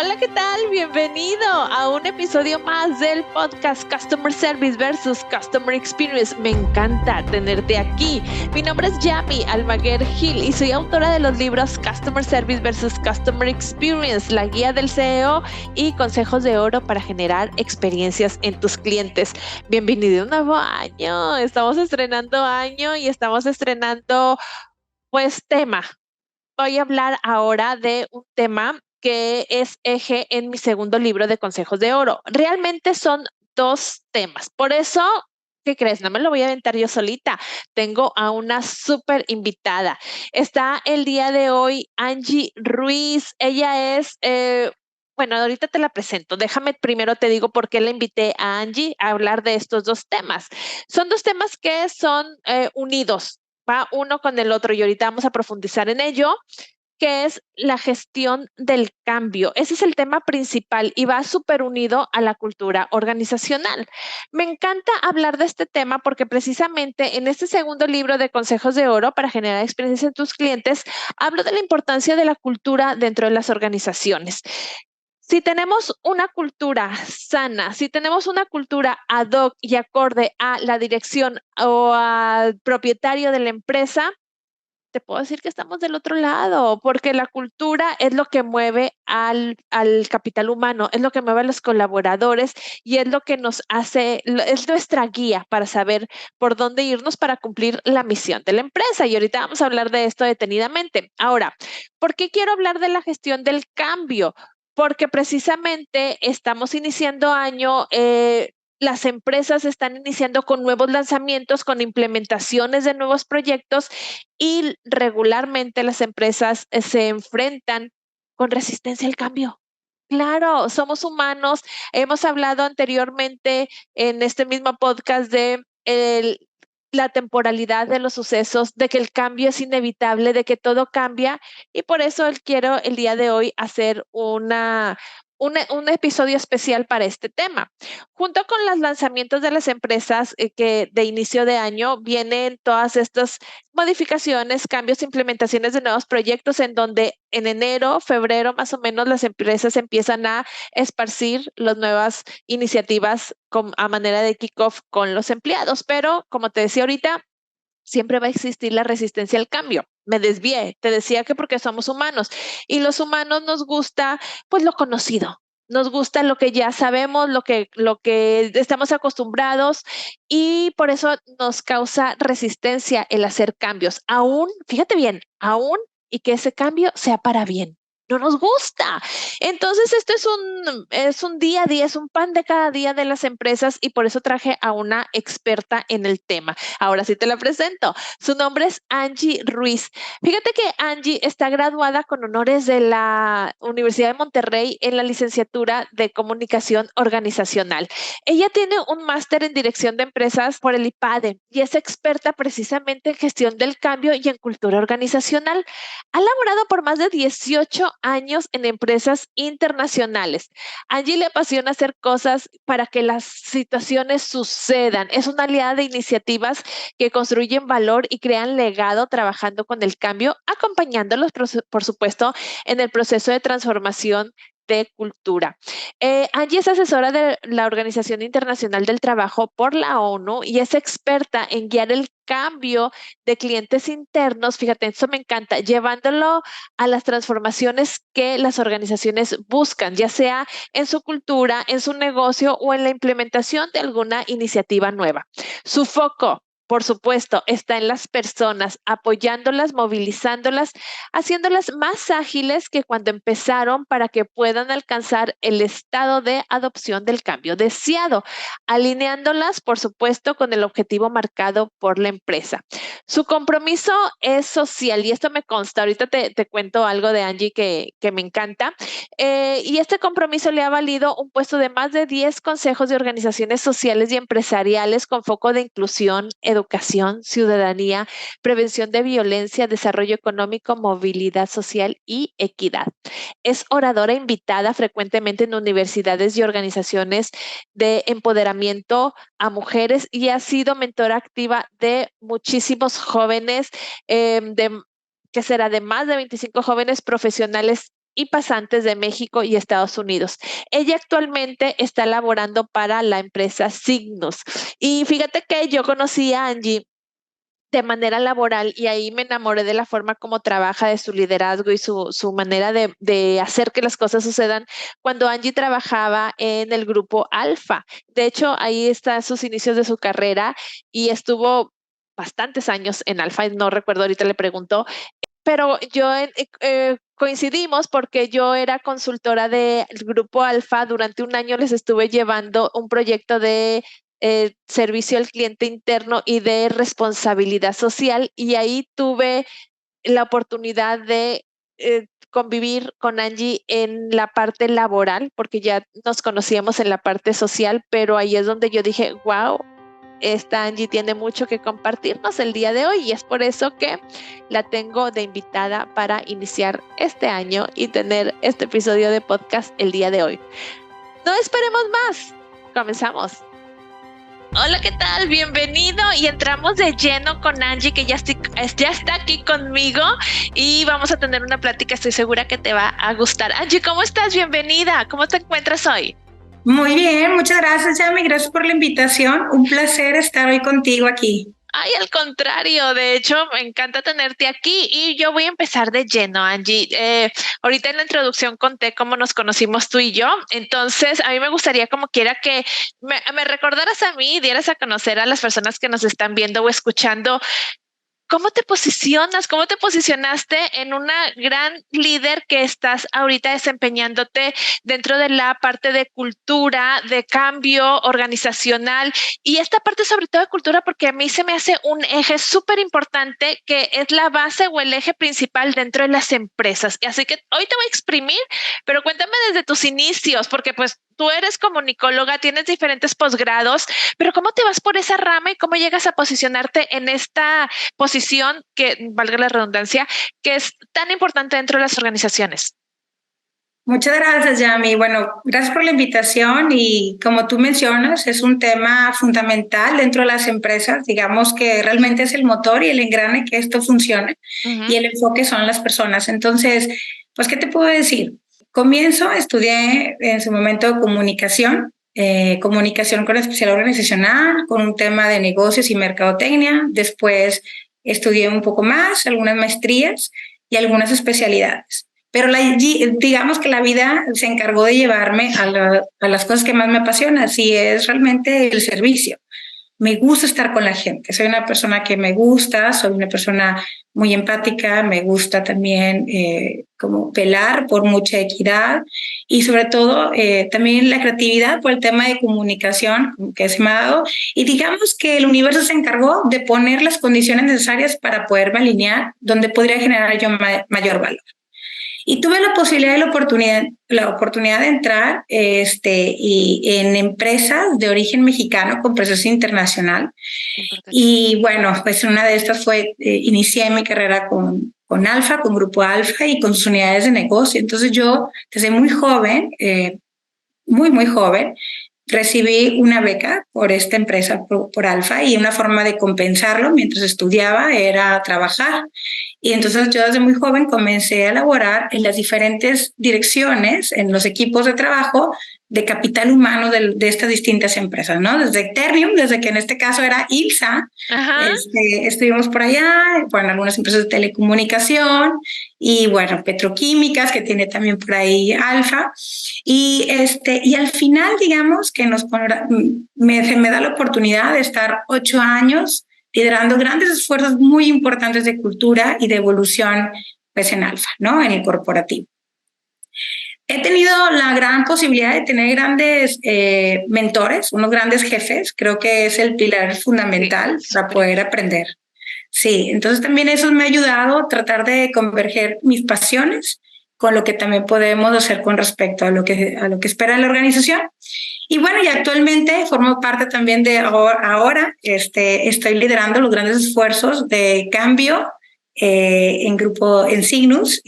Hola, ¿qué tal? Bienvenido a un episodio más del podcast Customer Service versus Customer Experience. Me encanta tenerte aquí. Mi nombre es Yami Almaguer Gil y soy autora de los libros Customer Service versus Customer Experience, la guía del CEO y consejos de oro para generar experiencias en tus clientes. Bienvenido a un nuevo año. Estamos estrenando año y estamos estrenando, tema. Voy a hablar ahora de un tema que es eje en mi segundo libro de Consejos de Oro. Realmente son dos temas. Por eso, ¿qué crees? No me lo voy a aventar yo solita. Tengo a una súper invitada. Está el día de hoy Angie Ruiz. Ella es, bueno, ahorita te la presento. Déjame primero te digo por qué la invité a Angie a hablar de estos dos temas. Son dos temas que son unidos. Va uno con el otro y ahorita vamos a profundizar en ello, que es la gestión del cambio. Ese es el tema principal y va súper unido a la cultura organizacional. Me encanta hablar de este tema porque precisamente en este segundo libro de Consejos de Oro para generar experiencias en tus clientes, hablo de la importancia de la cultura dentro de las organizaciones. Si tenemos una cultura sana, si tenemos una cultura ad hoc y acorde a la dirección o al propietario de la empresa, te puedo decir que estamos del otro lado, porque la cultura es lo que mueve al capital humano, es lo que mueve a los colaboradores y es lo que nos hace, es nuestra guía para saber por dónde irnos para cumplir la misión de la empresa. Y ahorita vamos a hablar de esto detenidamente. Ahora, ¿por qué quiero hablar de la gestión del cambio? Porque precisamente estamos iniciando año. Las empresas están iniciando con nuevos lanzamientos, con implementaciones de nuevos proyectos y regularmente las empresas se enfrentan con resistencia al cambio. Claro, somos humanos. Hemos hablado anteriormente en este mismo podcast de la temporalidad de los sucesos, de que el cambio es inevitable, de que todo cambia y por eso quiero el día de hoy hacer un episodio especial para este tema. Junto con los lanzamientos de las empresas que de inicio de año vienen todas estas modificaciones, cambios, implementaciones de nuevos proyectos en donde en enero, febrero más o menos las empresas empiezan a esparcir las nuevas iniciativas a manera de kickoff con los empleados. Pero como te decía ahorita, siempre va a existir la resistencia al cambio. Me desvié, te decía que porque somos humanos y los humanos nos gusta pues lo conocido. Nos gusta lo que ya sabemos, lo que estamos acostumbrados y por eso nos causa resistencia el hacer cambios. Aún, fíjate bien, aún y que ese cambio sea para bien. No nos gusta. Entonces, esto es un día a día, es un pan de cada día de las empresas y por eso traje a una experta en el tema. Ahora sí te la presento. Su nombre es Angie Ruiz. Fíjate que Angie está graduada con honores de la Universidad de Monterrey en la licenciatura de Comunicación Organizacional. Ella tiene un máster en dirección de empresas por el IPADE y es experta precisamente en gestión del cambio y en cultura organizacional. Ha laborado por más de 18 años en empresas internacionales. Angie le apasiona hacer cosas para que las situaciones sucedan. Es una aliada de iniciativas que construyen valor y crean legado trabajando con el cambio, acompañándolos, por supuesto, en el proceso de transformación de cultura. Angie es asesora de la Organización Internacional del Trabajo por la ONU y es experta en guiar el cambio de clientes internos, fíjate, eso me encanta, llevándolo a las transformaciones que las organizaciones buscan, ya sea en su cultura, en su negocio o en la implementación de alguna iniciativa nueva. Su foco, por supuesto, está en las personas, apoyándolas, movilizándolas, haciéndolas más ágiles que cuando empezaron para que puedan alcanzar el estado de adopción del cambio deseado, alineándolas, por supuesto, con el objetivo marcado por la empresa. Su compromiso es social y esto me consta. Ahorita te cuento algo de Angie que me encanta. Y este compromiso le ha valido un puesto de más de 10 consejos de organizaciones sociales y empresariales con foco de inclusión, educación, ciudadanía, prevención de violencia, desarrollo económico, movilidad social y equidad. Es oradora invitada frecuentemente en universidades y organizaciones de empoderamiento a mujeres y ha sido mentora activa de muchísimos jóvenes, que será de más de 25 jóvenes profesionales y pasantes de México y Estados Unidos. Ella actualmente está laborando para la empresa Signus. Y fíjate que yo conocí a Angie de manera laboral y ahí me enamoré de la forma como trabaja, de su liderazgo y su manera de hacer que las cosas sucedan cuando Angie trabajaba en el grupo Alfa. De hecho, ahí están sus inicios de su carrera y estuvo bastantes años en Alfa, no recuerdo, ahorita le pregunto, pero coincidimos porque yo era consultora del grupo Alfa. Durante un año les estuve llevando un proyecto de servicio al cliente interno y de responsabilidad social, y ahí tuve la oportunidad de convivir con Angie en la parte laboral, porque ya nos conocíamos en la parte social, pero ahí es donde yo dije, wow, esta Angie tiene mucho que compartirnos el día de hoy, y es por eso que la tengo de invitada para iniciar este año y tener este episodio de podcast el día de hoy. No esperemos más, comenzamos. Hola, ¿qué tal? Bienvenido, y entramos de lleno con Angie, que ya está aquí conmigo y vamos a tener una plática, estoy segura que te va a gustar. Angie, ¿cómo estás? Bienvenida, ¿cómo te encuentras hoy? Muy bien, muchas gracias, Yami, gracias por la invitación, un placer estar hoy contigo aquí. Ay, al contrario, de hecho, me encanta tenerte aquí y yo voy a empezar de lleno, Angie. Ahorita en la introducción conté cómo nos conocimos tú y yo, entonces a mí me gustaría como quiera que me recordaras a mí y dieras a conocer a las personas que nos están viendo o escuchando. ¿Cómo te posicionas? ¿Cómo te posicionaste en una gran líder que estás ahorita desempeñándote dentro de la parte de cultura, de cambio organizacional y esta parte sobre todo de cultura? Porque a mí se me hace un eje súper importante que es la base o el eje principal dentro de las empresas. Así que hoy te voy a exprimir, pero cuéntame desde tus inicios, porque pues tú eres comunicóloga, tienes diferentes posgrados, pero ¿cómo te vas por esa rama y cómo llegas a posicionarte en esta posición que, valga la redundancia, que es tan importante dentro de las organizaciones? Muchas gracias, Yami. Bueno, gracias por la invitación y como tú mencionas, es un tema fundamental dentro de las empresas. Digamos que realmente es el motor y el engrane que esto funcione, y el enfoque son las personas. Entonces, pues, ¿qué te puedo decir? Estudié en su momento comunicación, comunicación con especial organizacional, con un tema de negocios y mercadotecnia. Después estudié un poco más, algunas maestrías y algunas especialidades. Pero digamos que la vida se encargó de llevarme a las cosas que más me apasionan, y es realmente el servicio. Me gusta estar con la gente, soy una persona que me gusta, soy una persona muy empática, me gusta también como velar por mucha equidad y sobre todo también la creatividad por el tema de comunicación que se me ha dado, y digamos que el universo se encargó de poner las condiciones necesarias para poderme alinear donde podría generar yo mayor valor. Y tuve la posibilidad y la oportunidad de entrar y en empresas de origen mexicano con presencia internacional. Y bueno, pues una de estas fue, inicié mi carrera con Alfa, con Grupo Alfa y con sus unidades de negocio. Entonces yo, desde muy joven, muy joven, recibí una beca por esta empresa, por Alfa, y una forma de compensarlo mientras estudiaba era trabajar. Y entonces yo desde muy joven comencé a laborar en las diferentes direcciones, en los equipos de trabajo de capital humano de estas distintas empresas, ¿no? Desde Ternium, desde que en este caso era ILSA, estuvimos por allá, bueno, algunas empresas de telecomunicación y bueno, petroquímicas, que tiene también por ahí Alfa. Y al final, digamos que me da la oportunidad de estar 8 años liderando grandes esfuerzos muy importantes de cultura y de evolución, pues en Alfa, ¿no? En el corporativo. He tenido la gran posibilidad de tener grandes mentores, unos grandes jefes. Creo que es el pilar fundamental para poder aprender. Sí, entonces también eso me ha ayudado a tratar de converger mis pasiones con lo que también podemos hacer con respecto a lo que espera la organización. Y bueno, y actualmente formo parte también de ahora estoy liderando los grandes esfuerzos de cambio en Signus,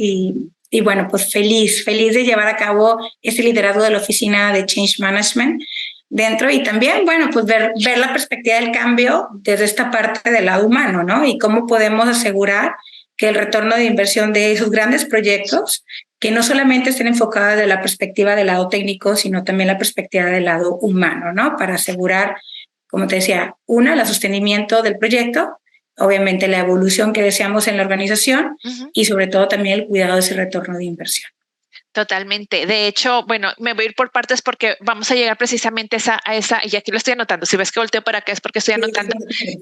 y bueno, pues feliz de llevar a cabo este liderazgo de la oficina de Change Management dentro, y también, bueno, pues ver la perspectiva del cambio desde esta parte del lado humano, ¿no? Y cómo podemos asegurar que el retorno de inversión de esos grandes proyectos que no solamente estén enfocadas de la perspectiva del lado técnico, sino también la perspectiva del lado humano, ¿no? Para asegurar, como te decía, el sostenimiento del proyecto, obviamente la evolución que deseamos en la organización y sobre todo también el cuidado de ese retorno de inversión. Totalmente. De hecho, bueno, me voy a ir por partes porque vamos a llegar precisamente a esa, y aquí lo estoy anotando. Si ves que volteo para acá es porque estoy anotando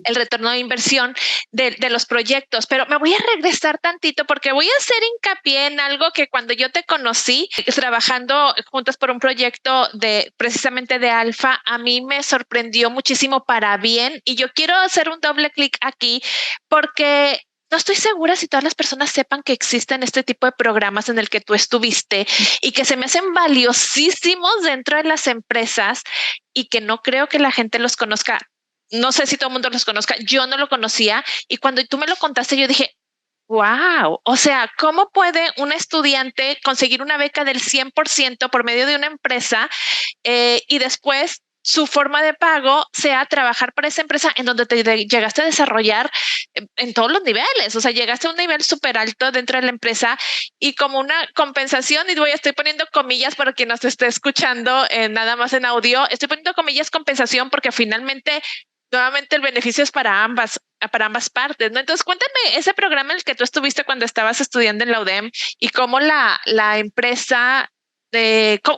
el retorno de inversión de los proyectos, pero me voy a regresar tantito porque voy a hacer hincapié en algo que cuando yo te conocí trabajando juntas por un proyecto precisamente de Alfa, a mí me sorprendió muchísimo para bien, y yo quiero hacer un doble clic aquí porque no estoy segura si todas las personas sepan que existen este tipo de programas en el que tú estuviste y que se me hacen valiosísimos dentro de las empresas y que no creo que la gente los conozca. No sé si todo el mundo los conozca. Yo no lo conocía, y cuando tú me lo contaste, yo dije, wow, o sea, ¿cómo puede un estudiante conseguir una beca del 100% por medio de una empresa y después su forma de pago sea trabajar para esa empresa en donde te llegaste a desarrollar en todos los niveles? O sea, llegaste a un nivel súper alto dentro de la empresa, y como una compensación, y estoy poniendo comillas para quien nos esté escuchando nada más en audio, estoy poniendo comillas compensación porque finalmente nuevamente el beneficio es para ambas partes, ¿no? Entonces, cuéntame ese programa en el que tú estuviste cuando estabas estudiando en la UDEM y cómo la empresa,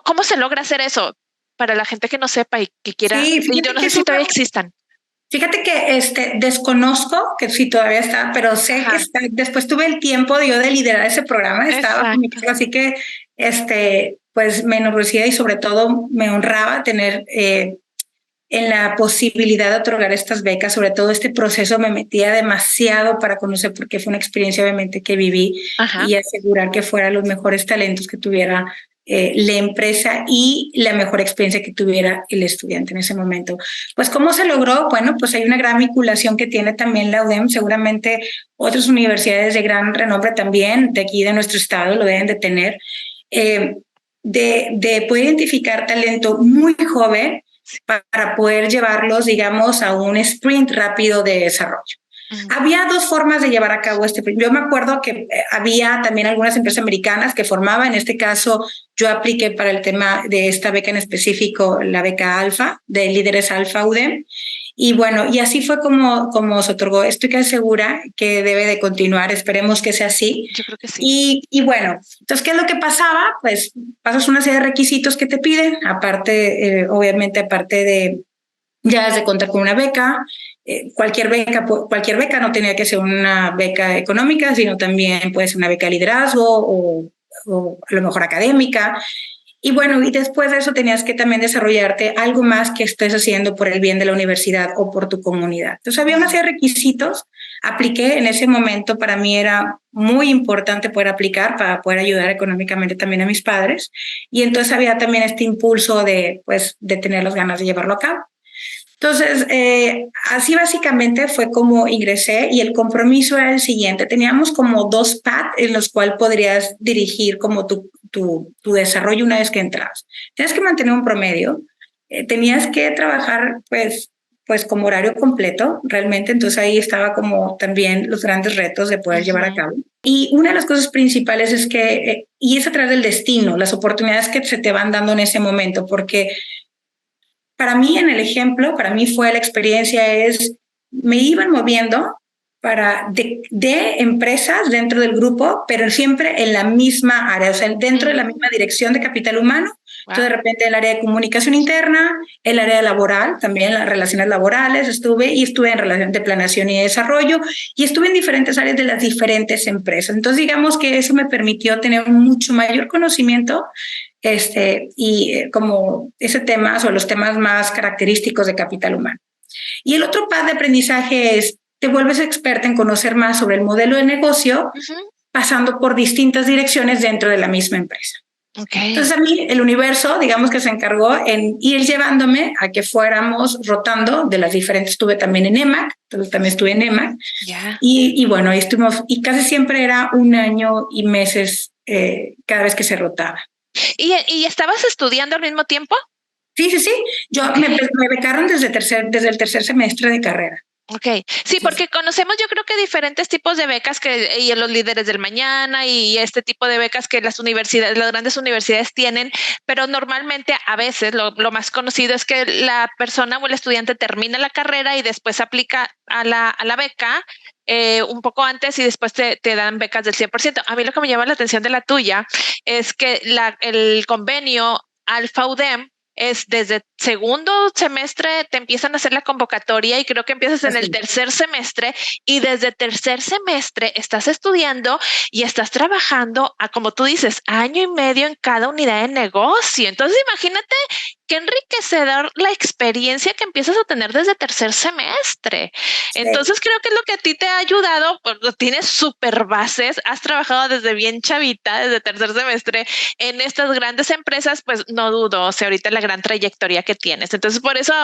cómo se logra hacer eso para la gente que no sepa y que quiera. Sí, y yo no sé si todavía existan. Fíjate que desconozco que si todavía está, pero sé que está. Después tuve el tiempo de liderar ese programa, estaba con mi cargo, así que pues me enorgullecía y sobre todo me honraba tener en la posibilidad de otorgar estas becas. Sobre todo este proceso me metía demasiado para conocer, porque fue una experiencia obviamente que viví. Ajá. Y asegurar que fueran los mejores talentos que tuviera la empresa y la mejor experiencia que tuviera el estudiante en ese momento. Pues, ¿cómo se logró? Bueno, pues hay una gran vinculación que tiene también la UDEM. Seguramente otras universidades de gran renombre también de aquí de nuestro estado lo deben de tener, de poder identificar talento muy joven para poder llevarlos, digamos, a un sprint rápido de desarrollo. Había dos formas de llevar a cabo este. Yo me acuerdo que había también algunas empresas americanas que formaban. En este caso, yo apliqué para el tema de esta beca en específico, la beca Alfa, de Líderes Alfa UDEM. Y bueno, y así fue como se otorgó. Estoy casi segura que debe de continuar. Esperemos que sea así. Yo creo que sí. Y bueno, entonces, ¿qué es lo que pasaba? Pues pasas una serie de requisitos que te piden, aparte, obviamente, aparte de ya has de contar con una beca. Cualquier beca no tenía que ser una beca económica, sino también puede ser una beca de liderazgo o a lo mejor académica. Y bueno, y después de eso tenías que también desarrollarte algo más que estés haciendo por el bien de la universidad o por tu comunidad. Entonces había una serie de requisitos. Apliqué en ese momento. Para mí era muy importante poder aplicar para poder ayudar económicamente también a mis padres. Y entonces había también este impulso de tener las ganas de llevarlo a cabo. Entonces, así básicamente fue como ingresé, y el compromiso era el siguiente. Teníamos como 2 paths en los cuales podrías dirigir como tu desarrollo una vez que entras. Tienes que mantener un promedio, tenías que trabajar pues como horario completo realmente. Entonces ahí estaba como también los grandes retos de poder llevar a cabo. Y una de las cosas principales es que, y es a través del destino, las oportunidades que se te van dando en ese momento, porque para mí, en el ejemplo, para mí fue la experiencia me iban moviendo de empresas dentro del grupo, pero siempre en la misma área, o sea, dentro de la misma dirección de capital humano. Wow. Entonces, de repente, el área de comunicación interna, el área laboral, también las relaciones laborales, estuve en relación de planeación y desarrollo, y estuve en diferentes áreas de las diferentes empresas. Entonces, digamos que eso me permitió tener mucho mayor conocimiento y como ese tema o los temas más característicos de capital humano. Y el otro path de aprendizaje es, te vuelves experta en conocer más sobre el modelo de negocio, pasando por distintas direcciones dentro de la misma empresa. Okay. Entonces a mí el universo, digamos que se encargó en ir llevándome a que fuéramos rotando de las diferentes. Estuve también en EMAC, entonces también estuve en EMAC. Yeah. Y bueno, ahí estuvimos, y casi siempre era 1 año y meses cada vez que se rotaba. ¿Y estabas estudiando al mismo tiempo? Sí. Yo me becaron desde el tercer semestre de carrera. Ok, sí, porque conocemos yo creo que diferentes tipos de becas y los líderes del mañana y este tipo de becas que las universidades, las grandes universidades tienen, pero normalmente a veces lo más conocido es que la persona o el estudiante termina la carrera y después aplica a la beca un poco antes y después te dan becas del 100%. A mí lo que me llama la atención de la tuya es que el convenio Alfa UDEM es desde segundo semestre te empiezan a hacer la convocatoria y creo que empiezas en el tercer semestre y desde tercer semestre estás estudiando y estás trabajando como tú dices, año y medio en cada unidad de negocio. Entonces imagínate qué enriquecedor la experiencia que empiezas a tener desde tercer semestre. Entonces creo que es lo que a ti te ha ayudado, pues, tienes súper bases, has trabajado desde bien chavita, desde tercer semestre en estas grandes empresas, pues no dudo, o sea, ahorita la gran trayectoria que tienes. Entonces por eso,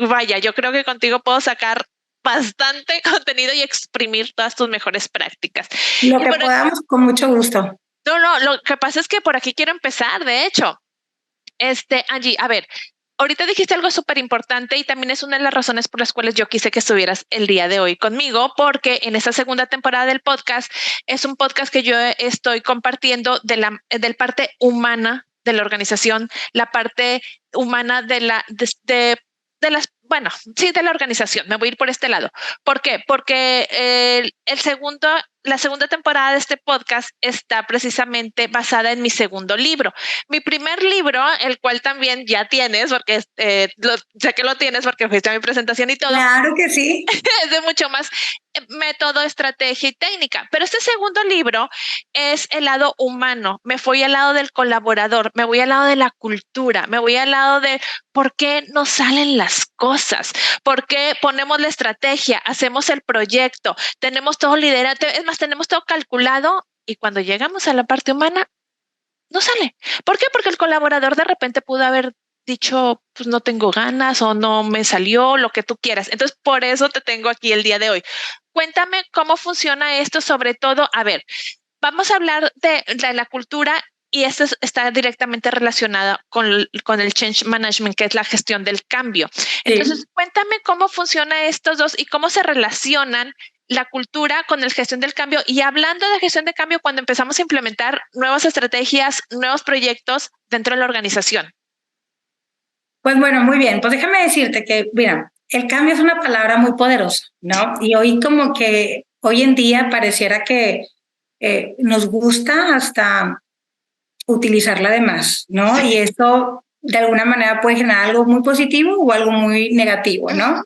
vaya, yo creo que contigo puedo sacar bastante contenido y exprimir todas tus mejores prácticas. Lo que podamos, con mucho gusto. No, lo que pasa es que por aquí quiero empezar, de hecho. Angie, a ver, ahorita dijiste algo súper importante y también es una de las razones por las cuales yo quise que estuvieras el día de hoy conmigo, porque en esta segunda temporada del podcast es un podcast que yo estoy compartiendo del parte humana de la organización, la parte humana de las, bueno, sí, de la organización. Me voy a ir por este lado. ¿Por qué? Porque la segunda temporada de este podcast está precisamente basada en mi segundo libro. Mi primer libro, el cual también ya tienes, porque sé que lo tienes porque fuiste a mi presentación y todo. Claro que sí. Es de mucho más método, estrategia y técnica. Pero este segundo libro es el lado humano. Me voy al lado del colaborador, me voy al lado de la cultura, me voy al lado de por qué no salen las cosas, por qué ponemos la estrategia, hacemos el proyecto, tenemos todo liderado, es más, tenemos todo calculado y cuando llegamos a la parte humana, no sale. ¿Por qué? Porque el colaborador de repente pudo haber dicho, pues no tengo ganas o no me salió, lo que tú quieras. Entonces, por eso te tengo aquí el día de hoy. Cuéntame cómo funciona esto, sobre todo, a ver, vamos a hablar de la cultura y esto está directamente relacionada con el change management, que es la gestión del cambio. Entonces, cuéntame cómo funciona estos dos y cómo se relacionan la cultura con la gestión del cambio. Y hablando de gestión de cambio, cuando empezamos a implementar nuevas estrategias, nuevos proyectos dentro de la organización. Pues bueno, muy bien. Pues déjame decirte que, mira, el cambio es una palabra muy poderosa, ¿no? Y hoy como que hoy en día pareciera que nos gusta hasta utilizarla de más, ¿no? Y esto de alguna manera puede generar algo muy positivo o algo muy negativo, ¿no?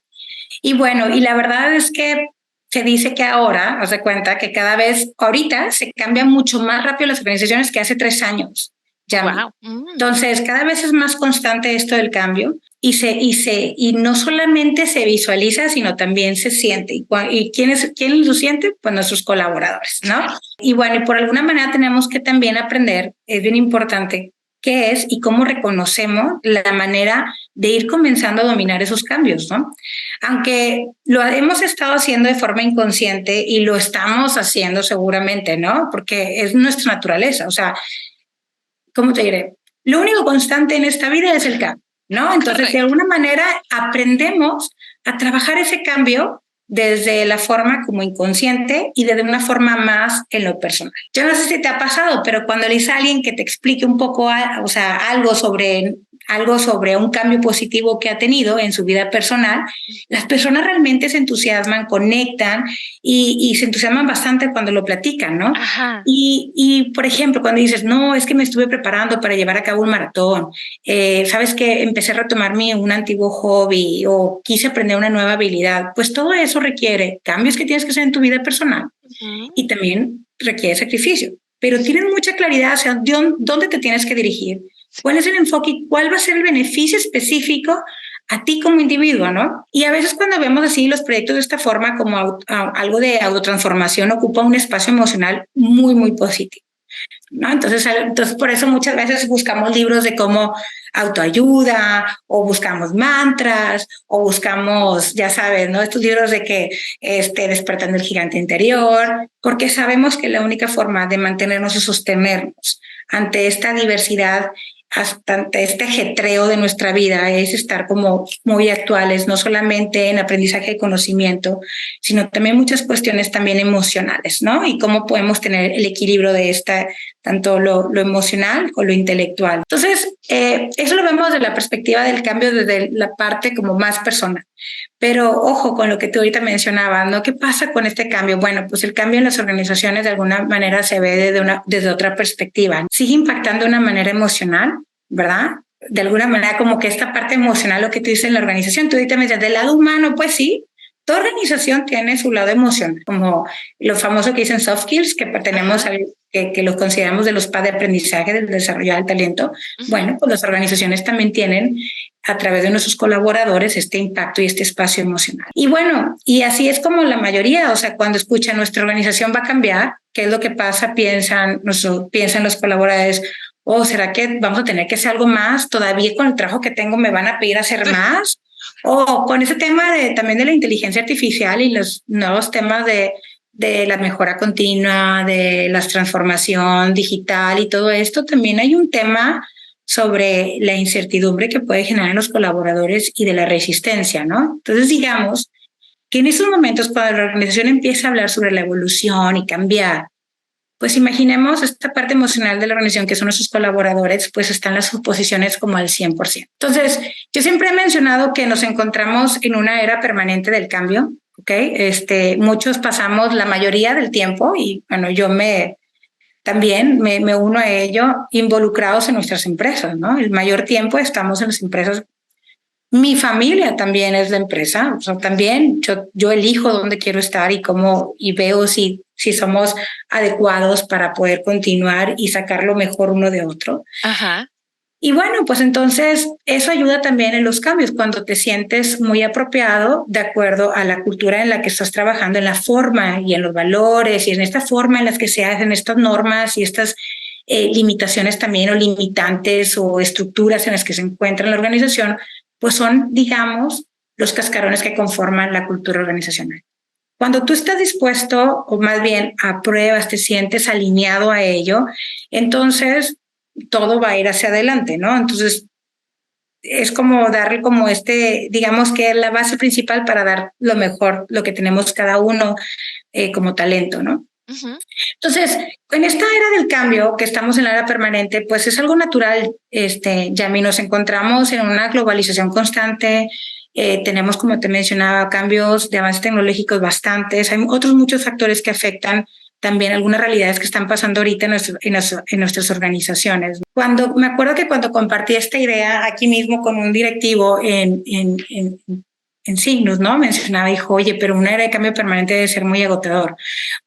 Y bueno, y la verdad es que se dice que ahora, haz de cuenta que cada vez, ahorita se cambian mucho más rápido las organizaciones que hace 3 años. Wow. Entonces, cada vez es más constante esto del cambio y no solamente se visualiza, sino también se siente. ¿Y quién lo siente? Pues nuestros colaboradores, ¿no? Y bueno, y por alguna manera tenemos que también aprender, es bien importante, qué es y cómo reconocemos la manera de ir comenzando a dominar esos cambios, ¿no? Aunque lo hemos estado haciendo de forma inconsciente y lo estamos haciendo seguramente, ¿no? Porque es nuestra naturaleza, o sea, ¿cómo te diré? Lo único constante en esta vida es el cambio, ¿no? Entonces, de alguna manera aprendemos a trabajar ese cambio desde la forma como inconsciente y desde una forma más en lo personal. Yo no sé si te ha pasado, pero cuando lees a alguien que te explique un poco, o sea, algo sobre un cambio positivo que ha tenido en su vida personal, las personas realmente se entusiasman, conectan y se entusiasman bastante cuando lo platican, ¿no? Y, por ejemplo, cuando dices, no, es que me estuve preparando para llevar a cabo un maratón, sabes que empecé a retomar un antiguo hobby o quise aprender una nueva habilidad, pues todo eso requiere cambios que tienes que hacer en tu vida personal y también requiere sacrificio, pero tienes mucha claridad hacia dónde te tienes que dirigir, cuál es el enfoque y cuál va a ser el beneficio específico a ti como individuo, ¿no? Y a veces cuando vemos así los proyectos de esta forma como algo de autotransformación ocupa un espacio emocional muy, muy positivo, ¿no? Entonces por eso muchas veces buscamos libros de cómo autoayuda o buscamos mantras o buscamos, ya sabes, ¿no? Estos libros de que despertando el gigante interior, porque sabemos que la única forma de mantenernos y sostenernos ante esta diversidad hasta este ajetreo de nuestra vida es estar como muy actuales, no solamente en aprendizaje y conocimiento, sino también muchas cuestiones también emocionales, ¿no? Y cómo podemos tener el equilibrio de tanto lo emocional o lo intelectual. Entonces, eso lo vemos desde la perspectiva del cambio, desde la parte como más personal. Pero ojo con lo que tú ahorita mencionabas, ¿no? ¿Qué pasa con este cambio? Bueno, pues el cambio en las organizaciones de alguna manera se ve desde otra perspectiva. Sigue impactando de una manera emocional, ¿verdad? De alguna manera como que esta parte emocional, lo que tú dices en la organización, tú ahorita me dices, del lado humano, pues sí, toda organización tiene su lado emocional, como lo famoso que dicen soft skills, que pertenecemos al que los consideramos de los padres de aprendizaje, del desarrollo del talento. Bueno, pues las organizaciones también tienen a través de nuestros colaboradores este impacto y este espacio emocional. Y bueno, y así es como la mayoría, o sea, cuando escuchan nuestra organización va a cambiar, ¿qué es lo que pasa? Piensan los colaboradores, oh, ¿será que vamos a tener que hacer algo más? Todavía con el trabajo que tengo me van a pedir hacer más. O con ese tema también de la inteligencia artificial y los nuevos temas de la mejora continua, de la transformación digital y todo esto, también hay un tema sobre la incertidumbre que puede generar en los colaboradores y de la resistencia, ¿no? Entonces, digamos que en esos momentos, cuando la organización empieza a hablar sobre la evolución y cambiar, pues imaginemos esta parte emocional de la organización, que son nuestros colaboradores, pues están las suposiciones como al 100%. Entonces, yo siempre he mencionado que nos encontramos en una era permanente del cambio, ¿ok? Muchos pasamos la mayoría del tiempo, y bueno, también me uno a ello, involucrados en nuestras empresas, ¿no? El mayor tiempo estamos en las empresas. Mi familia también es la empresa, o sea, también yo elijo dónde quiero estar y cómo, y veo si somos adecuados para poder continuar y sacar lo mejor uno de otro. Ajá. Y bueno, pues entonces eso ayuda también en los cambios, cuando te sientes muy apropiado de acuerdo a la cultura en la que estás trabajando, en la forma y en los valores y en esta forma en las que se hacen estas normas y estas limitaciones también o limitantes o estructuras en las que se encuentra la organización, pues son, digamos, los cascarones que conforman la cultura organizacional. Cuando tú estás dispuesto, o más bien apruebas, te sientes alineado a ello, entonces todo va a ir hacia adelante, ¿no? Entonces, es como darle como digamos que es la base principal para dar lo mejor, lo que tenemos cada uno como talento, ¿no? Entonces, en esta era del cambio, que estamos en la era permanente, pues es algo natural, Yami, nos encontramos en una globalización constante, tenemos, como te mencionaba, cambios de avances tecnológicos bastantes, hay otros muchos factores que afectan también algunas realidades que están pasando ahorita en nuestras organizaciones. Me acuerdo que cuando compartí esta idea aquí mismo con un directivo en Signus, ¿no? Mencionaba, dijo, oye, pero una era de cambio permanente debe ser muy agotador.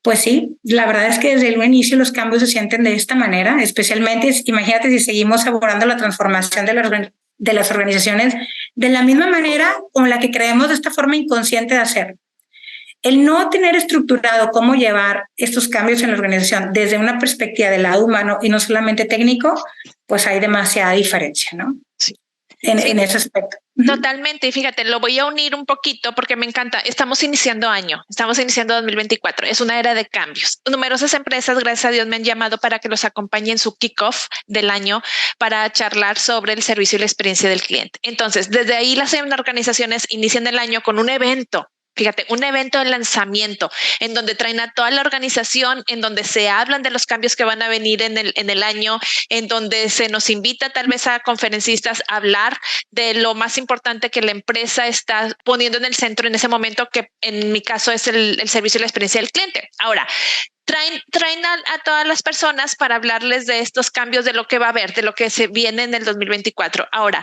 Pues sí, la verdad es que desde el inicio los cambios se sienten de esta manera, especialmente, imagínate si seguimos abordando la transformación de las organizaciones de la misma manera con la que creemos, de esta forma inconsciente de hacerlo. El no tener estructurado cómo llevar estos cambios en la organización desde una perspectiva del lado humano y no solamente técnico, pues hay demasiada diferencia, ¿no? Sí. En ese aspecto. Totalmente. Y fíjate, lo voy a unir un poquito porque me encanta. Estamos iniciando año, estamos iniciando 2024. Es una era de cambios. Numerosas empresas, gracias a Dios, me han llamado para que los acompañe en su kickoff del año para charlar sobre el servicio y la experiencia del cliente. Entonces, desde ahí las organizaciones inician el año con un evento. Fíjate, un evento de lanzamiento en donde traen a toda la organización, en donde se hablan de los cambios que van a venir en el año, en donde se nos invita tal vez a conferencistas a hablar de lo más importante que la empresa está poniendo en el centro en ese momento, que en mi caso es el servicio y la experiencia del cliente. Ahora, traen a todas las personas para hablarles de estos cambios, de lo que va a haber, de lo que se viene en el 2024. Ahora,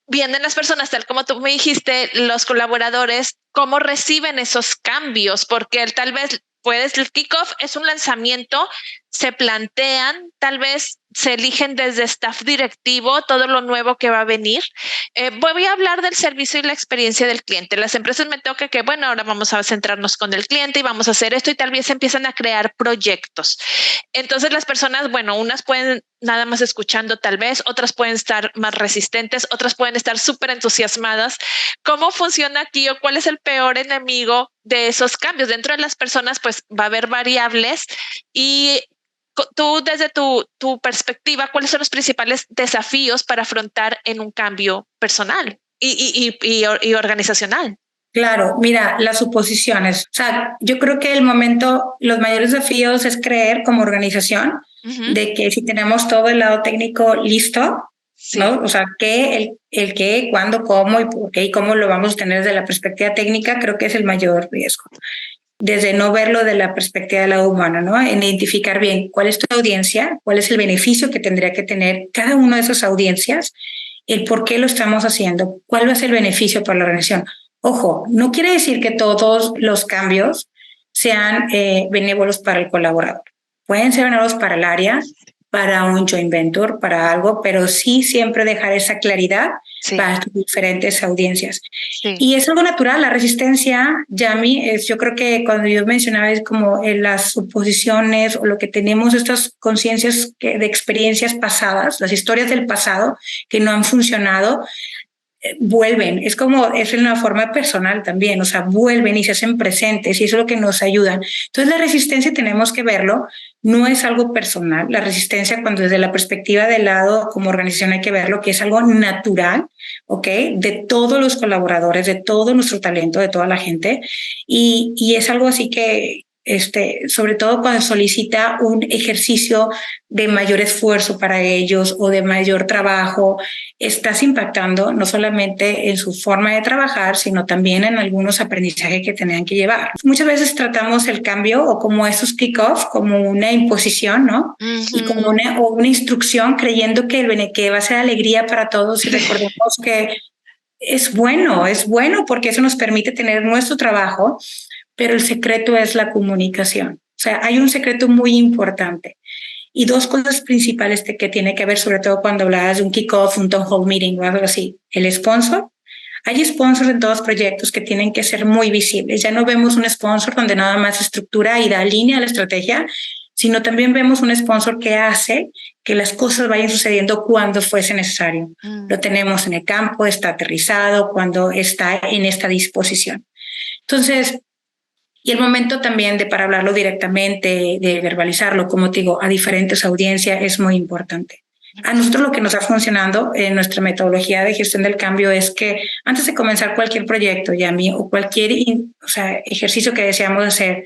vienen las personas, tal como tú me dijiste, los colaboradores, cómo reciben esos cambios, porque tal vez el kickoff es un lanzamiento, se plantean, tal vez se eligen desde staff directivo todo lo nuevo que va a venir. Voy a hablar del servicio y la experiencia del cliente. Las empresas me toca que, bueno, ahora vamos a centrarnos con el cliente y vamos a hacer esto, y tal vez empiezan a crear proyectos. Entonces las personas, bueno, unas pueden nada más escuchando tal vez, otras pueden estar más resistentes, otras pueden estar súper entusiasmadas. ¿Cómo funciona aquí o cuál es el peor enemigo de esos cambios? Dentro de las personas, pues va a haber variables, y tú desde tu perspectiva, ¿cuáles son los principales desafíos para afrontar en un cambio personal y organizacional? Claro, mira, las suposiciones. O sea, yo creo que los mayores desafíos es creer como organización de que si tenemos todo el lado técnico listo, Sí. ¿no? O sea, que el qué, cuándo, cómo y por qué y cómo lo vamos a tener desde la perspectiva técnica, creo que es el mayor riesgo. Desde no verlo de la perspectiva del lado humano, ¿no? En identificar bien cuál es tu audiencia, cuál es el beneficio que tendría que tener cada una de esas audiencias, el por qué lo estamos haciendo, cuál va a ser el beneficio para la organización. Ojo, no quiere decir que todos los cambios sean benévolos para el colaborador. Pueden ser benévolos para el área, para un joint venture, para algo, pero sí siempre dejar esa claridad para tus diferentes audiencias. Sí. Y es algo natural, la resistencia, Yami, yo creo que cuando yo mencionaba es como en las suposiciones o lo que tenemos, estas conciencias de experiencias pasadas, las historias del pasado que no han funcionado, vuelven, es una forma personal también, o sea, vuelven y se hacen presentes y eso es lo que nos ayudan. Entonces la resistencia tenemos que verlo, no es algo personal, la resistencia cuando desde la perspectiva del lado como organización hay que verlo, que es algo natural, ¿ok? De todos los colaboradores, de todo nuestro talento, de toda la gente y es algo así que sobre todo cuando solicita un ejercicio de mayor esfuerzo para ellos o de mayor trabajo, estás impactando no solamente en su forma de trabajar, sino también en algunos aprendizajes que tenían que llevar. Muchas veces tratamos el cambio o como estos kick-off, como una imposición, ¿no? Y como una instrucción, creyendo que va a ser alegría para todos y recordemos que es bueno porque eso nos permite tener nuestro trabajo, pero el secreto es la comunicación. O sea, hay un secreto muy importante. Y dos cosas principales que tiene que ver, sobre todo cuando hablabas de un kickoff, un town hall meeting o algo así. El sponsor. Hay sponsors en todos los proyectos que tienen que ser muy visibles. Ya no vemos un sponsor donde nada más estructura y da línea a la estrategia, sino también vemos un sponsor que hace que las cosas vayan sucediendo cuando fuese necesario. Lo tenemos en el campo, está aterrizado, cuando está en esta disposición. Entonces, y el momento también para hablarlo directamente, de verbalizarlo, como te digo, a diferentes audiencias es muy importante. A nosotros lo que nos ha funcionado en nuestra metodología de gestión del cambio es que antes de comenzar cualquier proyecto, Yami, o cualquier ejercicio que deseamos hacer,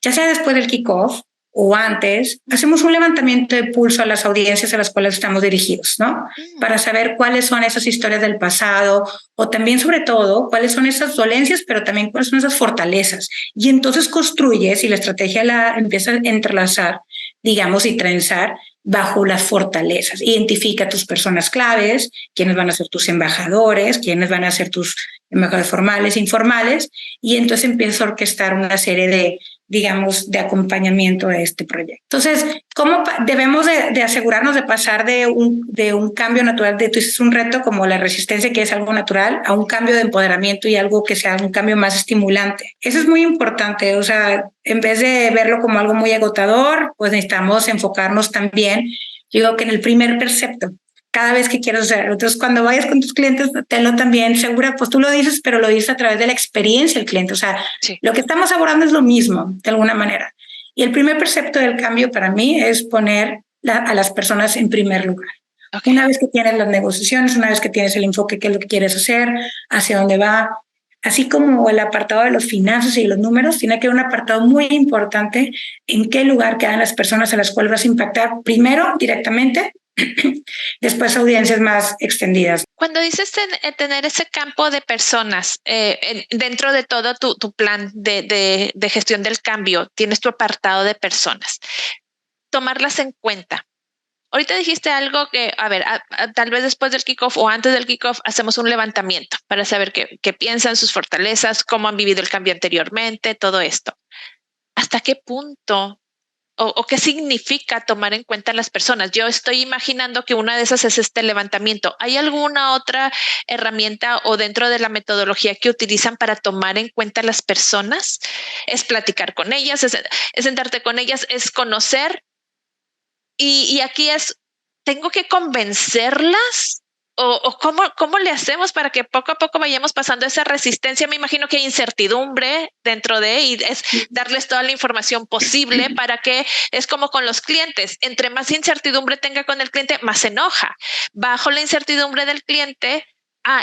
ya sea después del kickoff o antes, hacemos un levantamiento de pulso a las audiencias a las cuales estamos dirigidos, ¿no? Para saber cuáles son esas historias del pasado o también, sobre todo, cuáles son esas dolencias, pero también cuáles son esas fortalezas. Y entonces construyes y la estrategia la empieza a entrelazar, digamos, y trenzar bajo las fortalezas. Identifica tus personas claves, quiénes van a ser tus embajadores, quiénes van a ser tus embajadores formales, informales, y entonces empieza a orquestar una serie de acompañamiento de este proyecto. Entonces, ¿cómo debemos de asegurarnos de pasar de un cambio natural, tú dices un reto como la resistencia, que es algo natural, a un cambio de empoderamiento y algo que sea un cambio más estimulante? Eso es muy importante, o sea, en vez de verlo como algo muy agotador, pues necesitamos enfocarnos también, yo digo que en el primer percepto, cada vez que quieras hacer. Entonces, cuando vayas con tus clientes, tenlo también segura, pues tú lo dices, pero lo dices a través de la experiencia del cliente. O sea, lo que estamos abordando es lo mismo, de alguna manera. Y el primer precepto del cambio para mí es poner a las personas en primer lugar. Okay. Una vez que tienes las negociaciones, una vez que tienes el enfoque, qué es lo que quieres hacer, hacia dónde va, así como el apartado de los finanzas y los números, tiene que haber un apartado muy importante en qué lugar quedan las personas a las cuales vas a impactar primero directamente, después audiencias más extendidas. Cuando dices tener ese campo de personas dentro de todo tu plan de gestión del cambio, tienes tu apartado de personas, tomarlas en cuenta. Ahorita dijiste algo que, a ver, tal vez después del kickoff o antes del kickoff hacemos un levantamiento para saber qué piensan, sus fortalezas, cómo han vivido el cambio anteriormente, todo esto. ¿Hasta qué punto o qué significa tomar en cuenta a las personas? Yo estoy imaginando que una de esas es este levantamiento. ¿Hay alguna otra herramienta o dentro de la metodología que utilizan para tomar en cuenta a las personas? ¿Es platicar con ellas? ¿Es sentarte con ellas? ¿Es conocer? Y aquí tengo que convencerlas o cómo le hacemos para que poco a poco vayamos pasando esa resistencia? Me imagino que hay incertidumbre dentro de, y es darles toda la información posible para que es como con los clientes. Entre más incertidumbre tenga con el cliente, más se enoja. Bajo la incertidumbre del cliente,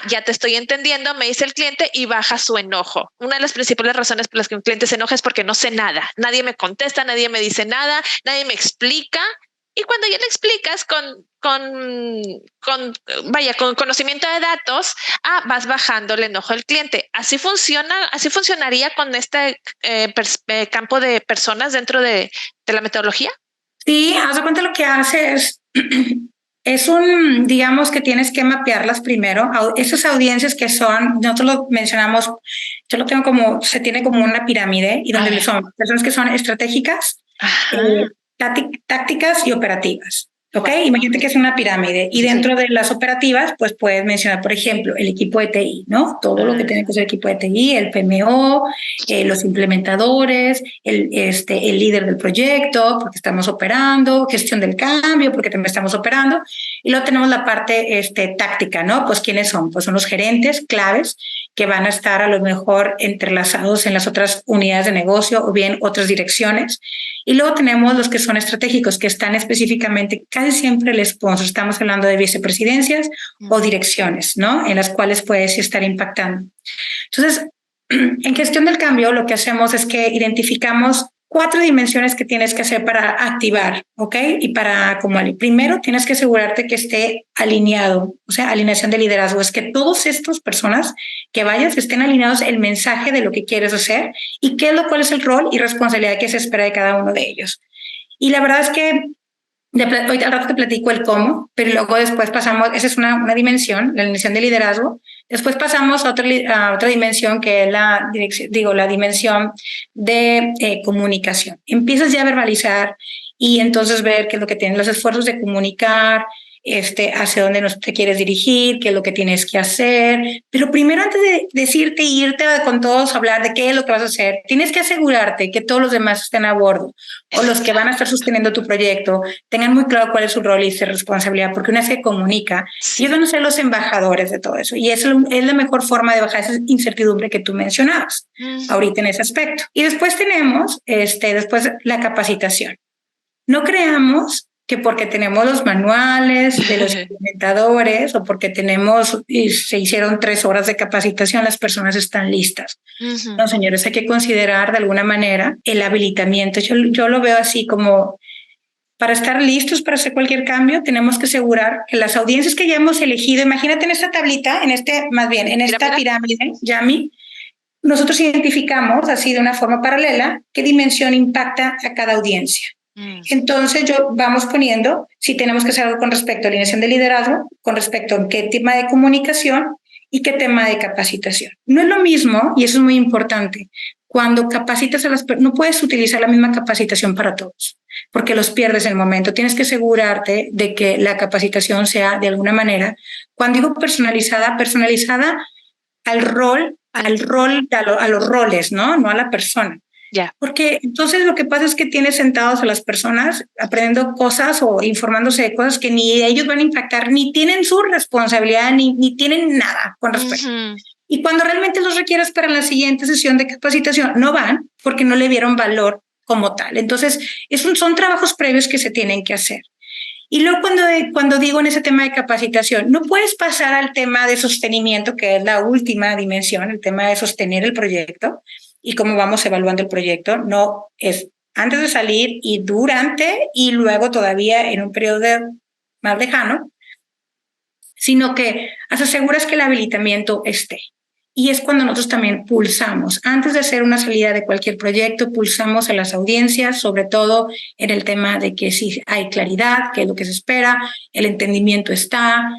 ya te estoy entendiendo, me dice el cliente, y baja su enojo. Una de las principales razones por las que un cliente se enoja es porque no sé nada. Nadie me contesta, nadie me dice nada, nadie me explica. Y cuando ya le explicas con conocimiento de datos, vas bajando el enojo del cliente. Así funcionaría con este campo de personas dentro de la metodología. Sí, haz de cuenta lo que haces es digamos que tienes que mapearlas primero. Esas audiencias que son, nosotros lo mencionamos, yo lo tengo se tiene como una pirámide y donde son personas que son estratégicas, tácticas y operativas. ¿Ok? Wow. Imagínate que es una pirámide y dentro de las operativas, pues puedes mencionar, por ejemplo, el equipo de TI, ¿no? Todo lo que tiene que ser el equipo de TI, el PMO, los implementadores, el líder del proyecto, porque estamos operando, gestión del cambio, porque también estamos operando. Y luego tenemos la parte táctica, ¿no? Pues ¿quiénes son? Pues son los gerentes claves que van a estar a lo mejor entrelazados en las otras unidades de negocio o bien otras direcciones. Y luego tenemos los que son estratégicos, que están específicamente, casi siempre el sponsor. Estamos hablando de vicepresidencias o direcciones, ¿no? En las cuales puedes estar impactando. Entonces, en gestión del cambio, lo que hacemos es que identificamos 4 dimensiones que tienes que hacer para activar, ¿ok? Y para, primero, tienes que asegurarte que esté alineado, o sea, alineación de liderazgo. Es que todas estas personas que vayas estén alineados el mensaje de lo que quieres hacer y cuál es el rol y responsabilidad que se espera de cada uno de ellos. Y la verdad es que hoy al rato te platico el cómo, pero luego después pasamos, esa es una dimensión, la alineación de liderazgo. Después pasamos a otra dimensión que es la dimensión de comunicación. Empiezas ya a verbalizar y entonces ver qué es lo que tienen los esfuerzos de comunicar, hacia dónde te quieres dirigir, qué es lo que tienes que hacer. Pero primero, antes de decirte irte con todos a hablar de qué es lo que vas a hacer, tienes que asegurarte que todos los demás estén a bordo o los que van a estar sosteniendo tu proyecto tengan muy claro cuál es su rol y su responsabilidad, porque una vez que comunica, ellos van a ser los embajadores de todo eso. Y eso es la mejor forma de bajar esa incertidumbre que tú mencionabas ahorita en ese aspecto. Y después tenemos después la capacitación. No creamos que porque tenemos los manuales de los implementadores o porque se hicieron 3 horas de capacitación, las personas están listas. No, señores, hay que considerar de alguna manera el habilitamiento. Yo lo veo así como, para estar listos para hacer cualquier cambio, tenemos que asegurar que las audiencias que ya hemos elegido, imagínate en esta tablita, en esta pirámide, Yami, nosotros identificamos así de una forma paralela qué dimensión impacta a cada audiencia. Entonces vamos poniendo si tenemos que hacer algo con respecto a alineación de liderazgo, con respecto a qué tema de comunicación y qué tema de capacitación. No es lo mismo, y eso es muy importante, cuando capacitas a las personas, no puedes utilizar la misma capacitación para todos, porque los pierdes en el momento. Tienes que asegurarte de que la capacitación sea de alguna manera, cuando digo personalizada al rol, a los roles, ¿no? No a la persona. Yeah. Porque entonces lo que pasa es que tienes sentados a las personas aprendiendo cosas o informándose de cosas que ni ellos van a impactar, ni tienen su responsabilidad, ni tienen nada con respecto. Y cuando realmente los requieres para la siguiente sesión de capacitación, no van porque no le dieron valor como tal. Entonces, son trabajos previos que se tienen que hacer. Y luego cuando digo en ese tema de capacitación, no puedes pasar al tema de sostenimiento, que es la última dimensión, el tema de sostener el proyecto y cómo vamos evaluando el proyecto. No es antes de salir y durante y luego todavía en un periodo más lejano, sino que aseguras que el habilitamiento esté. Y es cuando nosotros también pulsamos. Antes de hacer una salida de cualquier proyecto, pulsamos a las audiencias, sobre todo en el tema de que si hay claridad, qué es lo que se espera, el entendimiento está,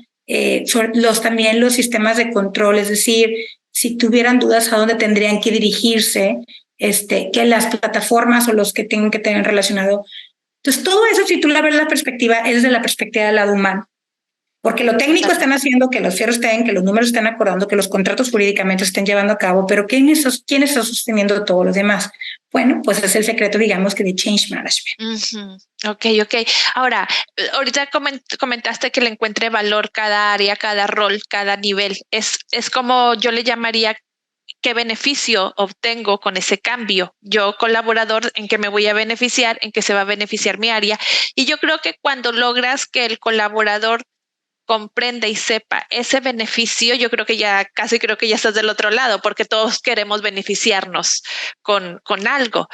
también los sistemas de control, es decir, si tuvieran dudas a dónde tendrían que dirigirse, que las plataformas o los que tengan que tener relacionado. Entonces, todo eso, si tú la ves la perspectiva, es desde la perspectiva del lado humano. Porque lo técnico están haciendo que los fierros estén, que los números estén acordando, que los contratos jurídicamente estén llevando a cabo, pero ¿quién está sosteniendo todo lo demás? bueno, pues es el secreto, digamos, que de change management. Ok. Ahora, ahorita comentaste que le encuentre valor cada área, cada rol, cada nivel. Es como yo le llamaría qué beneficio obtengo con ese cambio. Yo, colaborador, en qué me voy a beneficiar, en qué se va a beneficiar mi área. Y yo creo que cuando logras que el colaborador comprenda y sepa ese beneficio, yo creo que ya estás del otro lado, porque todos queremos beneficiarnos con algo.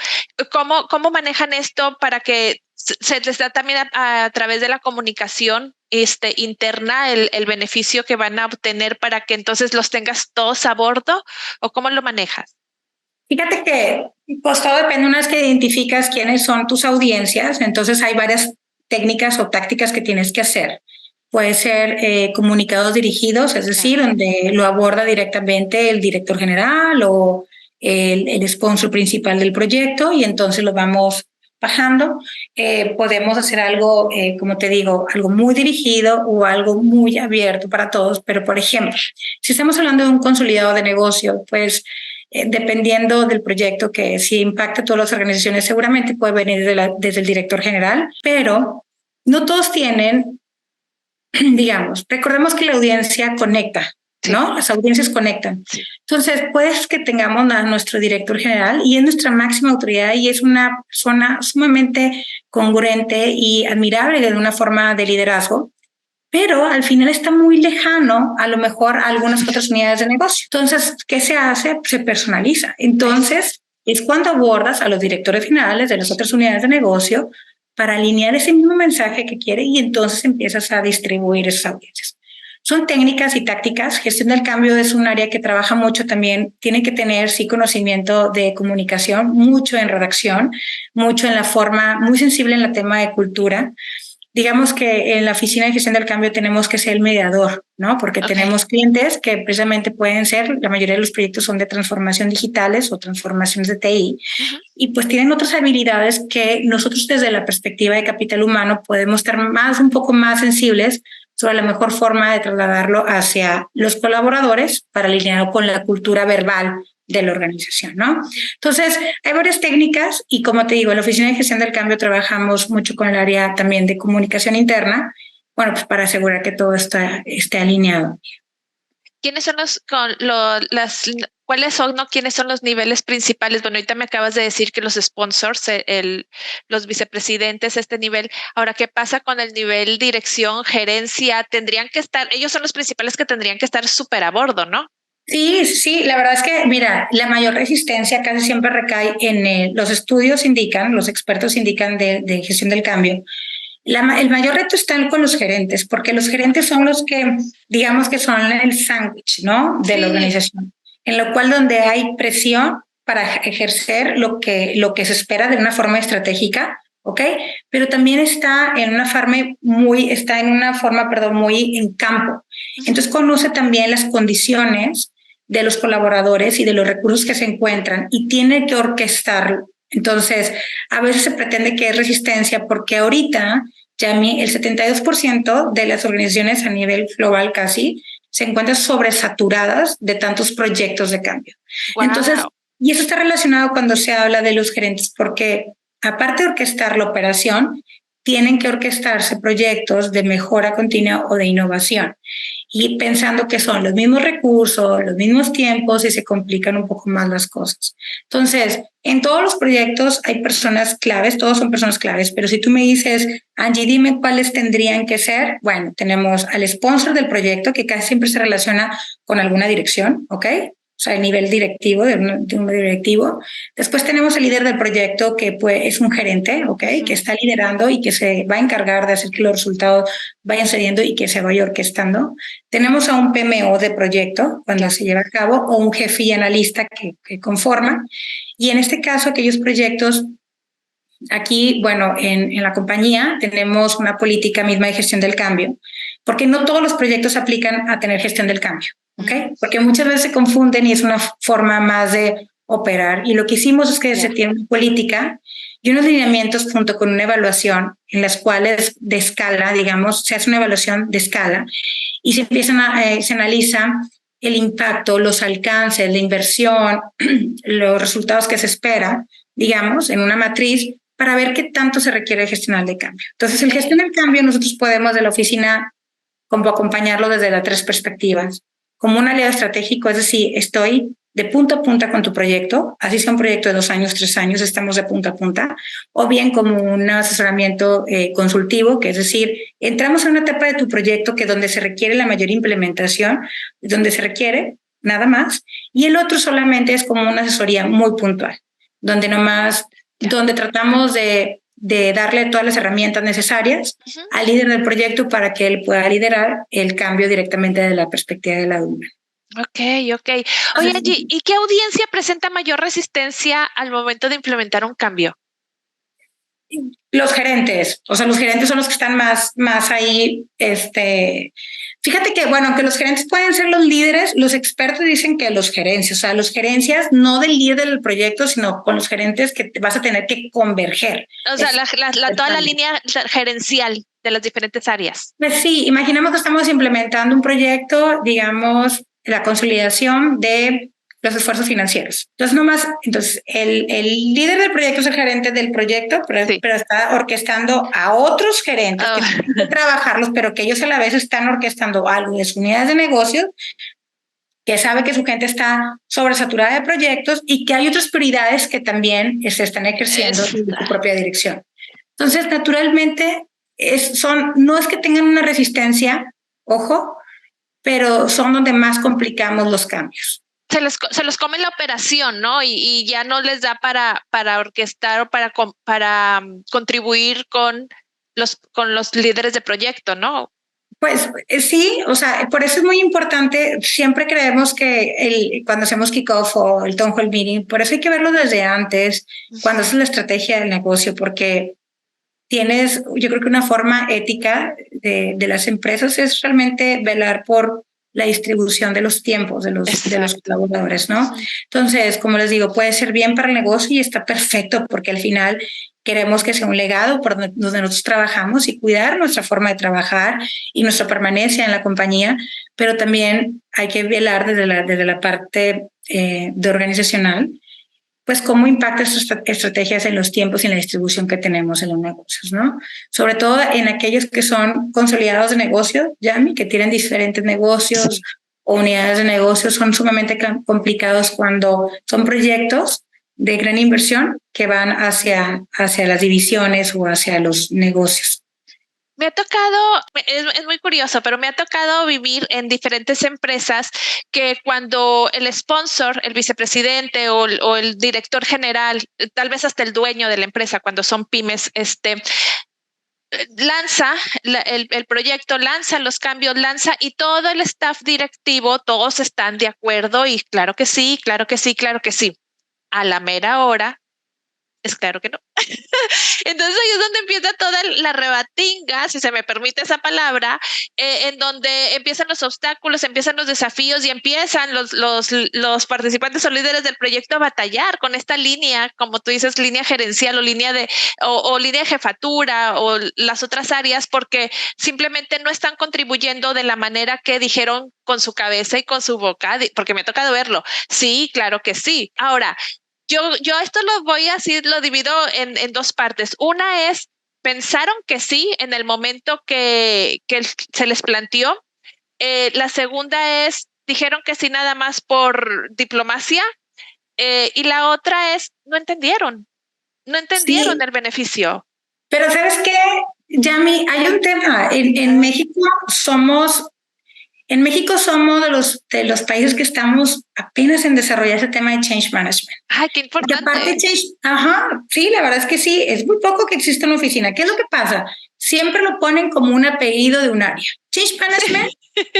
¿Cómo manejan esto para que se les da también a través de la comunicación interna el beneficio que van a obtener para que entonces los tengas todos a bordo? ¿O cómo lo manejas? Fíjate que pues todo depende. Una vez que identificas quiénes son tus audiencias, entonces hay varias técnicas o tácticas que tienes que hacer. Puede ser comunicados dirigidos, es decir, donde lo aborda directamente el director general o el sponsor principal del proyecto, y entonces lo vamos bajando. Podemos hacer algo, como te digo, algo muy dirigido o algo muy abierto para todos. Pero, por ejemplo, si estamos hablando de un consolidado de negocio, pues dependiendo del proyecto, que si impacta a todas las organizaciones, seguramente puede venir desde el director general, pero no todos tienen, digamos, recordemos que la audiencia conecta, ¿no? Las audiencias conectan. Entonces, puedes que tengamos a nuestro director general y es nuestra máxima autoridad y es una persona sumamente congruente y admirable de una forma de liderazgo, pero al final está muy lejano a lo mejor a algunas otras unidades de negocio. Entonces, ¿qué se hace? Se personaliza. Entonces, es cuando abordas a los directores generales de las otras unidades de negocio para alinear ese mismo mensaje que quiere, y entonces empiezas a distribuir esas audiencias. Son técnicas y tácticas. Gestión del cambio es un área que trabaja mucho también. Tiene que tener, sí, conocimiento de comunicación, mucho en redacción, mucho en la forma, muy sensible en el tema de cultura. Digamos que en la oficina de gestión del cambio tenemos que ser el mediador, ¿no? Porque tenemos clientes que precisamente pueden ser, la mayoría de los proyectos son de transformación digitales o transformaciones de TI, y pues tienen otras habilidades que nosotros desde la perspectiva de capital humano podemos estar un poco más sensibles sobre la mejor forma de trasladarlo hacia los colaboradores para alinearlo con la cultura verbal de la organización, ¿no? Entonces, hay varias técnicas y, como te digo, en la Oficina de Gestión del Cambio trabajamos mucho con el área también de comunicación interna, bueno, pues para asegurar que todo esté alineado. ¿Quiénes son quiénes son los niveles principales? Bueno, ahorita me acabas de decir que los sponsors, los vicepresidentes, este nivel. Ahora, ¿qué pasa con el nivel dirección, gerencia? Tendrían que estar, ellos son los principales que tendrían que estar súper a bordo, ¿no? Sí, la verdad es que, mira, la mayor resistencia casi siempre recae en los estudios indican, los expertos indican de gestión del cambio. El mayor reto está con los gerentes, porque los gerentes son los que, digamos que son el sándwich, ¿no? De la organización, en lo cual donde hay presión para ejercer lo que se espera de una forma estratégica, ¿ok? Pero también está en una forma muy en campo. Entonces conoce también las condiciones de los colaboradores y de los recursos que se encuentran y tiene que orquestarlo. Entonces, a veces se pretende que es resistencia porque ahorita, Yami, el 72% de las organizaciones a nivel global casi se encuentran sobresaturadas de tantos proyectos de cambio. Wow. Entonces, y eso está relacionado cuando se habla de los gerentes, porque aparte de orquestar la operación, tienen que orquestarse proyectos de mejora continua o de innovación, y pensando que son los mismos recursos, los mismos tiempos, y se complican un poco más las cosas. Entonces, en todos los proyectos hay personas claves, todos son personas claves, pero si tú me dices, Angie, dime cuáles tendrían que ser, bueno, tenemos al sponsor del proyecto, que casi siempre se relaciona con alguna dirección, ¿ok? O sea, el nivel directivo, de un directivo. Después tenemos el líder del proyecto, que pues, es un gerente, ¿ok? Que está liderando y que se va a encargar de hacer que los resultados vayan sucediendo y que se vaya orquestando. Tenemos a un PMO de proyecto cuando se lleva a cabo, o un jefe y analista que conforma. Y en este caso, aquellos proyectos, aquí, bueno, en la compañía tenemos una política misma de gestión del cambio, porque no todos los proyectos aplican a tener gestión del cambio. ¿Okay? Porque muchas veces se confunden y es una forma más de operar. Y lo que hicimos es que se tiene una política y unos lineamientos junto con una evaluación en las cuales de escala, digamos, se hace una evaluación de escala y se analiza el impacto, los alcances, la inversión, los resultados que se espera digamos, en una matriz para ver qué tanto se requiere gestionar de cambio. Entonces, el gestión del cambio, nosotros podemos de la oficina como acompañarlo desde las tres perspectivas. Como un aliado estratégico, es decir, estoy de punta a punta con tu proyecto, así sea un proyecto de 2 años, 3 años, estamos de punta a punta, o bien como un asesoramiento consultivo, que es decir, entramos en una etapa de tu proyecto que donde se requiere la mayor implementación, donde se requiere nada más, y el otro solamente es como una asesoría muy puntual, donde nomás, donde tratamos de darle todas las herramientas necesarias al líder del proyecto para que él pueda liderar el cambio directamente desde la perspectiva de la alumna. Ok. Oye, Angie, ¿y qué audiencia presenta mayor resistencia al momento de implementar un cambio? Los gerentes, o sea, los gerentes son los que están más ahí, fíjate que, bueno, aunque los gerentes pueden ser los líderes, los expertos dicen que los gerencias, o sea, los gerencias no del líder del proyecto, sino con los gerentes que vas a tener que converger. O sea, toda la línea gerencial de las diferentes áreas. Pues sí, imaginemos que estamos implementando un proyecto, digamos, la consolidación de los esfuerzos financieros. Entonces el líder del proyecto es el gerente del proyecto, pero está orquestando a otros gerentes que tienen que trabajarlos, pero que ellos a la vez están orquestando algo de sus unidades de negocio, que sabe que su gente está sobresaturada de proyectos y que hay otras prioridades que también se están ejerciendo en su propia dirección. Entonces, naturalmente, no es que tengan una resistencia, ojo, pero son donde más complicamos los cambios. Se los come la operación, ¿no? Y ya no les da para orquestar o para contribuir con los líderes de proyecto, ¿no? Pues sí, o sea, por eso es muy importante. Siempre creemos que cuando hacemos kickoff o el town hall meeting, por eso hay que verlo desde antes, cuando es la estrategia del negocio, porque yo creo que una forma ética de las empresas es realmente velar por la distribución de los tiempos de los colaboradores, ¿no? Entonces, como les digo, puede ser bien para el negocio y está perfecto porque al final queremos que sea un legado por donde nosotros trabajamos y cuidar nuestra forma de trabajar y nuestra permanencia en la compañía, pero también hay que velar desde la parte de organizacional, pues cómo impacta estas estrategias en los tiempos y en la distribución que tenemos en los negocios, ¿no? Sobre todo en aquellos que son consolidados de negocio, Yami, que tienen diferentes negocios o unidades de negocio, son sumamente complicados cuando son proyectos de gran inversión que van hacia las divisiones o hacia los negocios. Me ha tocado, es muy curioso, pero me ha tocado vivir en diferentes empresas que cuando el sponsor, el vicepresidente o el director general, tal vez hasta el dueño de la empresa, cuando son pymes, lanza el proyecto, lanza los cambios, y todo el staff directivo, todos están de acuerdo y claro que sí. A la mera hora, es claro que no. Entonces ahí es donde empieza toda la rebatinga, si se me permite esa palabra, en donde empiezan los obstáculos, empiezan los desafíos y empiezan los participantes o líderes del proyecto a batallar con esta línea, como tú dices, línea gerencial o línea de jefatura o las otras áreas, porque simplemente no están contribuyendo de la manera que dijeron con su cabeza y con su boca, porque me ha tocado verlo. Sí, claro que sí. Ahora, yo esto lo divido en dos partes. Una es, pensaron que sí en el momento que se les planteó. La segunda es, dijeron que sí nada más por diplomacia. Y la otra es, no entendieron el beneficio. Pero ¿sabes qué, Yami? Hay un tema. En México somos de los países que estamos apenas en desarrollar ese tema de change management. ¡Ay, qué importante! Porque aparte sí, la verdad es que sí, es muy poco que existe una oficina. ¿Qué es lo que pasa? Siempre lo ponen como un apellido de un área. Change management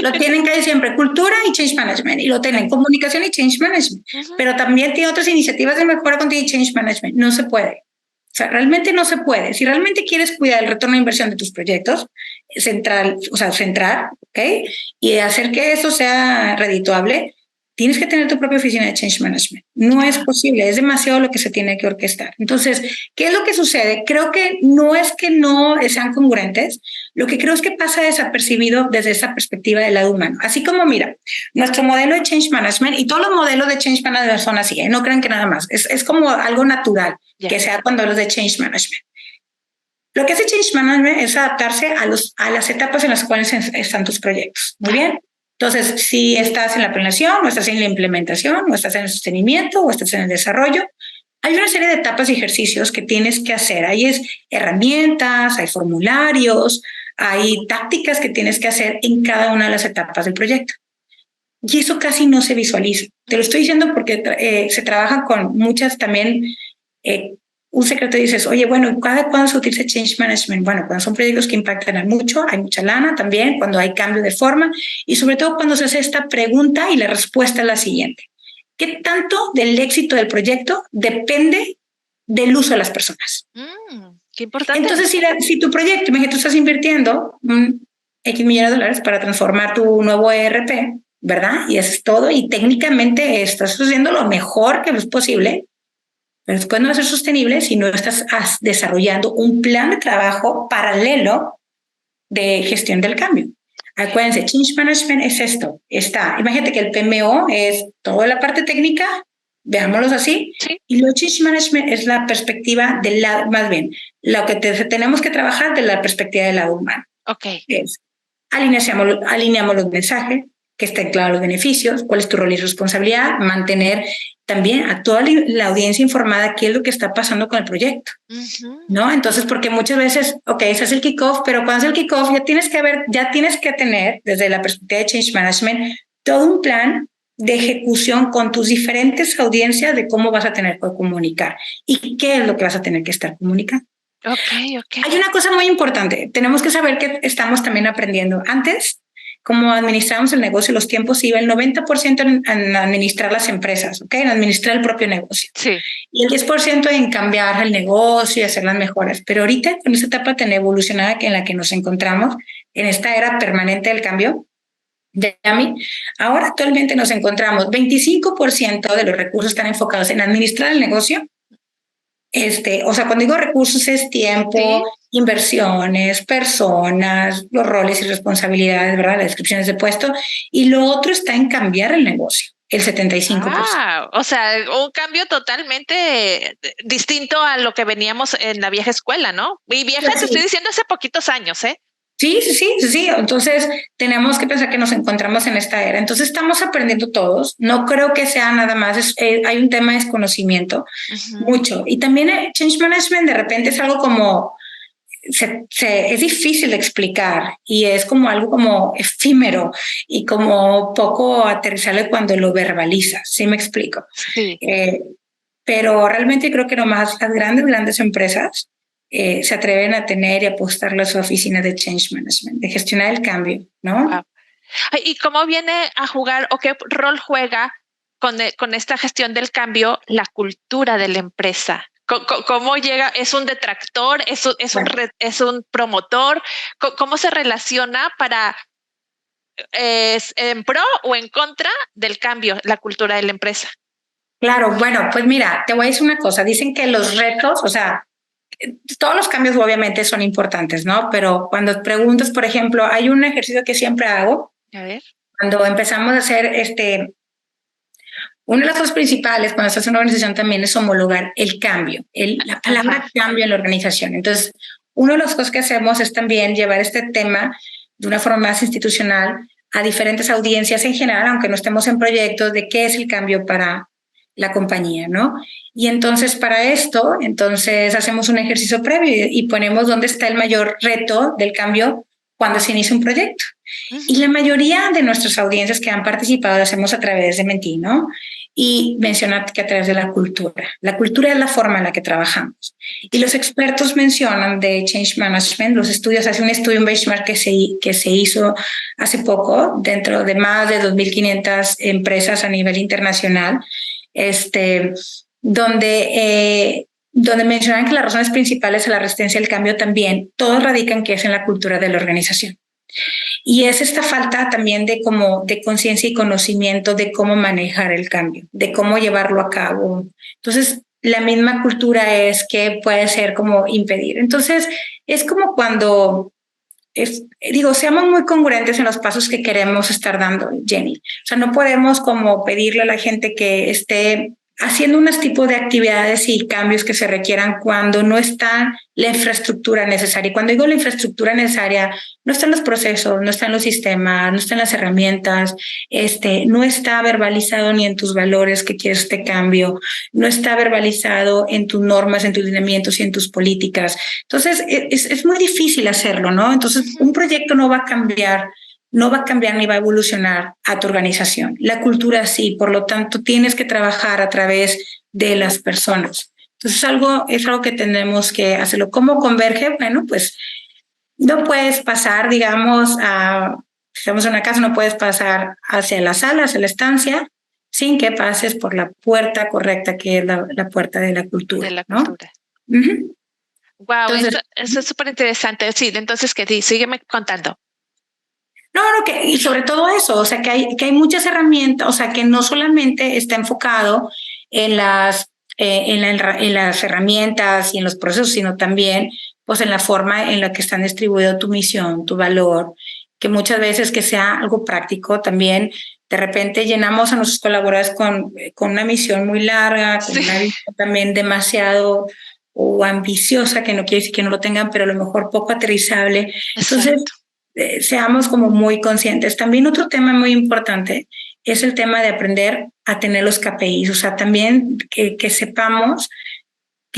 lo tienen que decir siempre, cultura y change management, y lo tienen comunicación y change management, pero también tiene otras iniciativas de mejora continua y change management. No se puede. O sea, realmente no se puede. Si realmente quieres cuidar el retorno de inversión de tus proyectos, centrar, ¿ok? Y hacer que eso sea redituable, tienes que tener tu propia oficina de change management. No es posible, es demasiado lo que se tiene que orquestar. Entonces, ¿qué es lo que sucede? Creo que no es que no sean congruentes, lo que creo es que pasa desapercibido desde esa perspectiva del lado humano. Así como, mira, nuestro modelo de change management y todos los modelos de change management son así, no crean que nada más, es como algo natural que sea cuando hablas de change management. Lo que hace change management es adaptarse a las etapas en las cuales están tus proyectos. Muy bien. Entonces, si estás en la planeación, o estás en la implementación, o estás en el sostenimiento, o estás en el desarrollo, hay una serie de etapas y ejercicios que tienes que hacer. Hay herramientas, hay formularios, hay tácticas que tienes que hacer en cada una de las etapas del proyecto. Y eso casi no se visualiza. Te lo estoy diciendo porque se trabaja con muchas también. Un secreto dices, oye, bueno, ¿cada cuándo se utiliza change management? Bueno, cuando son proyectos que impactan mucho, hay mucha lana también, cuando hay cambio de forma y sobre todo cuando se hace esta pregunta y la respuesta es la siguiente. ¿Qué tanto del éxito del proyecto depende del uso de las personas? Qué importante. Entonces, si tu proyecto, imagínate, tú estás invirtiendo un X millones de dólares para transformar tu nuevo ERP, ¿verdad? Y eso es todo y técnicamente estás haciendo lo mejor que es posible. Pero después no va a ser sostenible si no estás desarrollando un plan de trabajo paralelo de gestión del cambio. Acuérdense, change management es esto. Imagínate que el PMO es toda la parte técnica, veámoslos así, sí. Y lo change management es la perspectiva del lado, más bien, lo que tenemos que trabajar de la perspectiva del lado humano. Okay. Alineamos los mensajes, que estén claros los beneficios, cuál es tu rol y responsabilidad, mantener también a toda la audiencia informada qué es lo que está pasando con el proyecto, ¿no? Entonces, porque muchas veces, ese es el kickoff, pero cuando es el kickoff ya tienes que tener desde la perspectiva de change management todo un plan de ejecución con tus diferentes audiencias de cómo vas a tener que comunicar y qué es lo que vas a tener que estar comunicando. Okay. Hay una cosa muy importante, tenemos que saber que estamos también aprendiendo. Antes, como administramos el negocio, los tiempos iba el 90% en administrar las empresas, en administrar el propio negocio. Sí. Y el 10% en cambiar el negocio y hacer las mejoras. Pero ahorita, con esta etapa tan evolucionada en la que nos encontramos, en esta era permanente del cambio, ahora actualmente nos encontramos 25% de los recursos están enfocados en administrar el negocio. Cuando digo recursos es tiempo, inversiones, personas, los roles y responsabilidades, ¿verdad? Las descripciones de puesto. Y lo otro está en cambiar el negocio, el 75%. O sea, un cambio totalmente distinto a lo que veníamos en la vieja escuela, ¿no? Y vieja, te estoy diciendo hace poquitos años, ¿eh? Sí. Entonces, tenemos que pensar que nos encontramos en esta era. Entonces, estamos aprendiendo todos. No creo que sea nada más. Hay un tema de desconocimiento mucho. Y también el change management de repente es algo como... es difícil de explicar y es como algo como efímero y como poco aterrizable cuando lo verbalizas. ¿Sí me explico? Sí. Pero realmente creo que nomás las grandes empresas se atreven a tener y apostarle a su oficina de change management, de gestionar el cambio, ¿no? Wow. ¿Y cómo viene a jugar o qué rol juega con esta gestión del cambio la cultura de la empresa? ¿Cómo llega? ¿Es un detractor? ¿Es un promotor? ¿Cómo se relaciona para en pro o en contra del cambio, la cultura de la empresa? Claro, bueno, pues mira, te voy a decir una cosa. Dicen que los retos, todos los cambios obviamente son importantes, ¿no? Pero cuando preguntas, por ejemplo, hay un ejercicio que siempre hago. A ver. Cuando empezamos a hacer una de las cosas principales cuando estás en una organización también es homologar el cambio, la palabra cambio en la organización. Entonces, una de las cosas que hacemos es también llevar este tema de una forma más institucional a diferentes audiencias en general, aunque no estemos en proyectos, de qué es el cambio para la compañía, ¿no? Y entonces para esto, hacemos un ejercicio previo y ponemos dónde está el mayor reto del cambio cuando se inicia un proyecto. Y la mayoría de nuestras audiencias que han participado lo hacemos a través de Mentí, ¿no? Y mencionar que a través de la cultura. La cultura es la forma en la que trabajamos. Y los expertos mencionan de Change Management, los estudios, hace un estudio, un benchmark que se hizo hace poco dentro de más de 2.500 empresas a nivel internacional, donde mencionan que las razones principales a la resistencia al cambio también, todos radican que es en la cultura de la organización. Y es esta falta también de conciencia y conocimiento de cómo manejar el cambio, de cómo llevarlo a cabo. Entonces, la misma cultura es que puede ser como impedir. Entonces, es como cuando seamos muy congruentes en los pasos que queremos estar dando, Jenny. O sea, no podemos como pedirle a la gente que esté haciendo unos tipos de actividades y cambios que se requieran cuando no está la infraestructura necesaria. Y cuando digo la infraestructura necesaria, no están los procesos, no están los sistemas, no están las herramientas, no está verbalizado ni en tus valores que quieres este cambio, no está verbalizado en tus normas, en tus lineamientos y en tus políticas. Entonces, es muy difícil hacerlo, ¿no? Entonces, un proyecto no va a cambiar ni va a evolucionar a tu organización. La cultura sí, por lo tanto, tienes que trabajar a través de las personas. Entonces, es algo que tenemos que hacerlo. ¿Cómo converge? Bueno, pues no puedes pasar, digamos, si estamos en una casa, no puedes pasar hacia la sala, hacia la estancia, sin que pases por la puerta correcta, que es la puerta de la cultura. De la ¿no? cultura. Uh-huh. Wow, entonces, eso es súper interesante. Sí, entonces, ¿qué? Sígueme contando. No, y sobre todo eso, o sea, que hay muchas herramientas, o sea, que no solamente está enfocado en las herramientas y en los procesos, sino también pues en la forma en la que están distribuido tu misión, tu valor, que muchas veces que sea algo práctico también. De repente llenamos a nuestros colaboradores con una misión muy larga, con una visión también demasiado o ambiciosa, que no quiere decir que no lo tengan, pero a lo mejor poco aterrizable. Entonces, seamos como muy conscientes. También otro tema muy importante es el tema de aprender a tener los KPIs, o sea, también que sepamos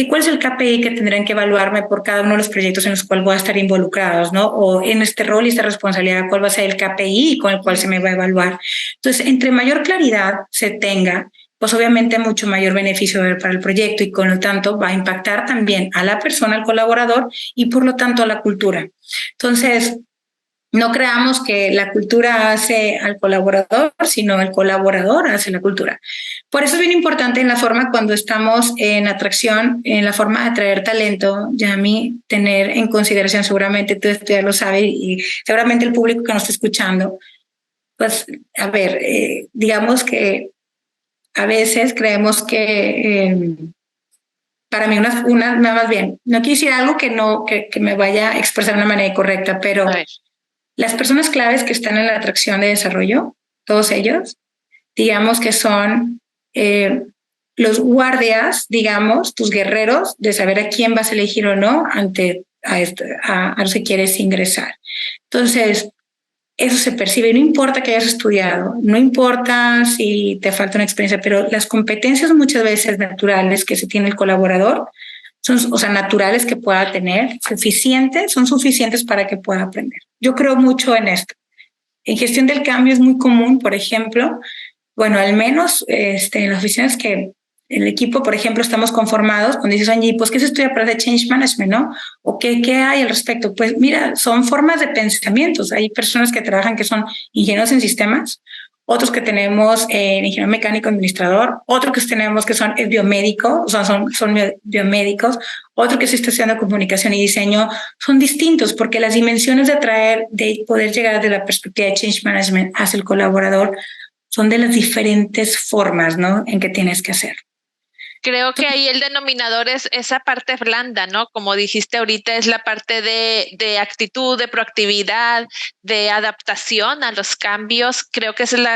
cuál es el KPI que tendrán que evaluarme por cada uno de los proyectos en los cuales voy a estar involucrados, ¿no? O en este rol y esta responsabilidad, cuál va a ser el KPI con el cual se me va a evaluar. Entonces, entre mayor claridad se tenga, pues obviamente mucho mayor beneficio va a haber para el proyecto y con lo tanto va a impactar también a la persona, al colaborador y por lo tanto a la cultura. Entonces, no creamos que la cultura hace al colaborador, sino el colaborador hace la cultura. Por eso es bien importante en la forma cuando estamos en atracción, en la forma de atraer talento, Yami, tener en consideración, seguramente tú ya lo sabes y seguramente el público que nos está escuchando, pues a ver, digamos que a veces creemos que para mí más bien, no quiero decir algo que me vaya a expresar de una manera correcta, pero las personas claves que están en la atracción de desarrollo, todos ellos, digamos que son los guardias, digamos, tus guerreros, de saber a quién vas a elegir o no a los que quieres ingresar. Entonces, eso se percibe, no importa que hayas estudiado, no importa si te falta una experiencia, pero las competencias muchas veces naturales que se tiene el colaborador, naturales que pueda tener, son suficientes para que pueda aprender. Yo creo mucho en esto. En gestión del cambio es muy común, por ejemplo, bueno, al menos en las oficinas que el equipo, por ejemplo, estamos conformados, cuando dices, oye, pues, ¿qué se estudia para de Change Management, no? ¿O qué hay al respecto? Pues, mira, son formas de pensamientos. Hay personas que trabajan que son ingenieros en sistemas, otros que tenemos ingeniero mecánico administrador, otros que tenemos que son biomédicos, o sea, son biomédicos, otro que se está estudiando comunicación y diseño, son distintos porque las dimensiones de poder llegar de la perspectiva de Change Management hacia el colaborador son de las diferentes formas, ¿no?, en que tienes que hacer. Creo que ahí el denominador es esa parte blanda, ¿no? Como dijiste ahorita, es la parte de actitud, de proactividad, de adaptación a los cambios. Creo que ese es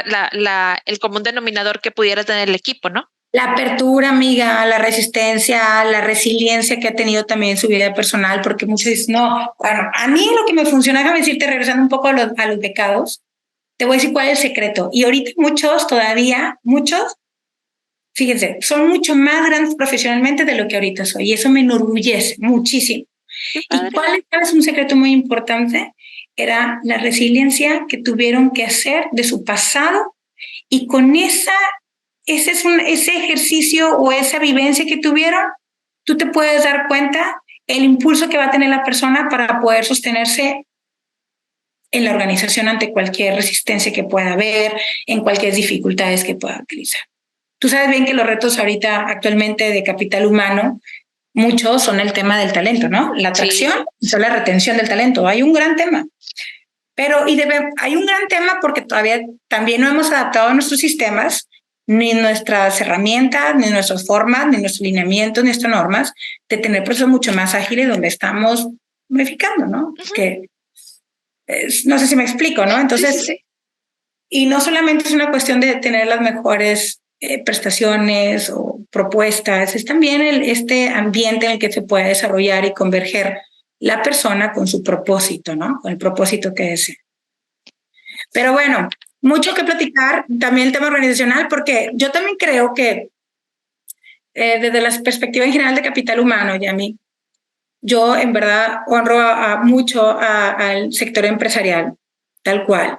el común denominador que pudiera tener el equipo, ¿no? La apertura, amiga, la resistencia, la resiliencia que ha tenido también en su vida personal, porque muchos dicen, no, bueno, a mí lo que me funciona, déjame decirte, regresando un poco a los becados, te voy a decir cuál es el secreto. Y ahorita muchos, fíjense, son mucho más grandes profesionalmente de lo que ahorita soy y eso me enorgullece muchísimo. ¿Y cuál es un secreto muy importante? Era la resiliencia que tuvieron que hacer de su pasado y con ese ejercicio o esa vivencia que tuvieron, tú te puedes dar cuenta el impulso que va a tener la persona para poder sostenerse en la organización ante cualquier resistencia que pueda haber, en cualquier dificultades que pueda utilizar. Tú sabes bien que los retos ahorita actualmente de capital humano, muchos son el tema del talento, ¿no? La atracción y la retención del talento. Hay un gran tema. Pero hay un gran tema porque todavía también no hemos adaptado nuestros sistemas, ni nuestras herramientas, ni nuestras formas, ni nuestros lineamientos, ni nuestras normas, de tener procesos mucho más ágiles donde estamos modificando, ¿no? Que no sé si me explico, ¿no? Entonces, Sí. y no solamente es una cuestión de tener las mejores prestaciones o propuestas, es también este ambiente en el que se puede desarrollar y converger la persona con su propósito, ¿no? Con el propósito que desea. Pero bueno, mucho que platicar, también el tema organizacional, porque yo también creo que desde la perspectiva en general de capital humano, Yami, yo en verdad honro mucho al sector empresarial, tal cual,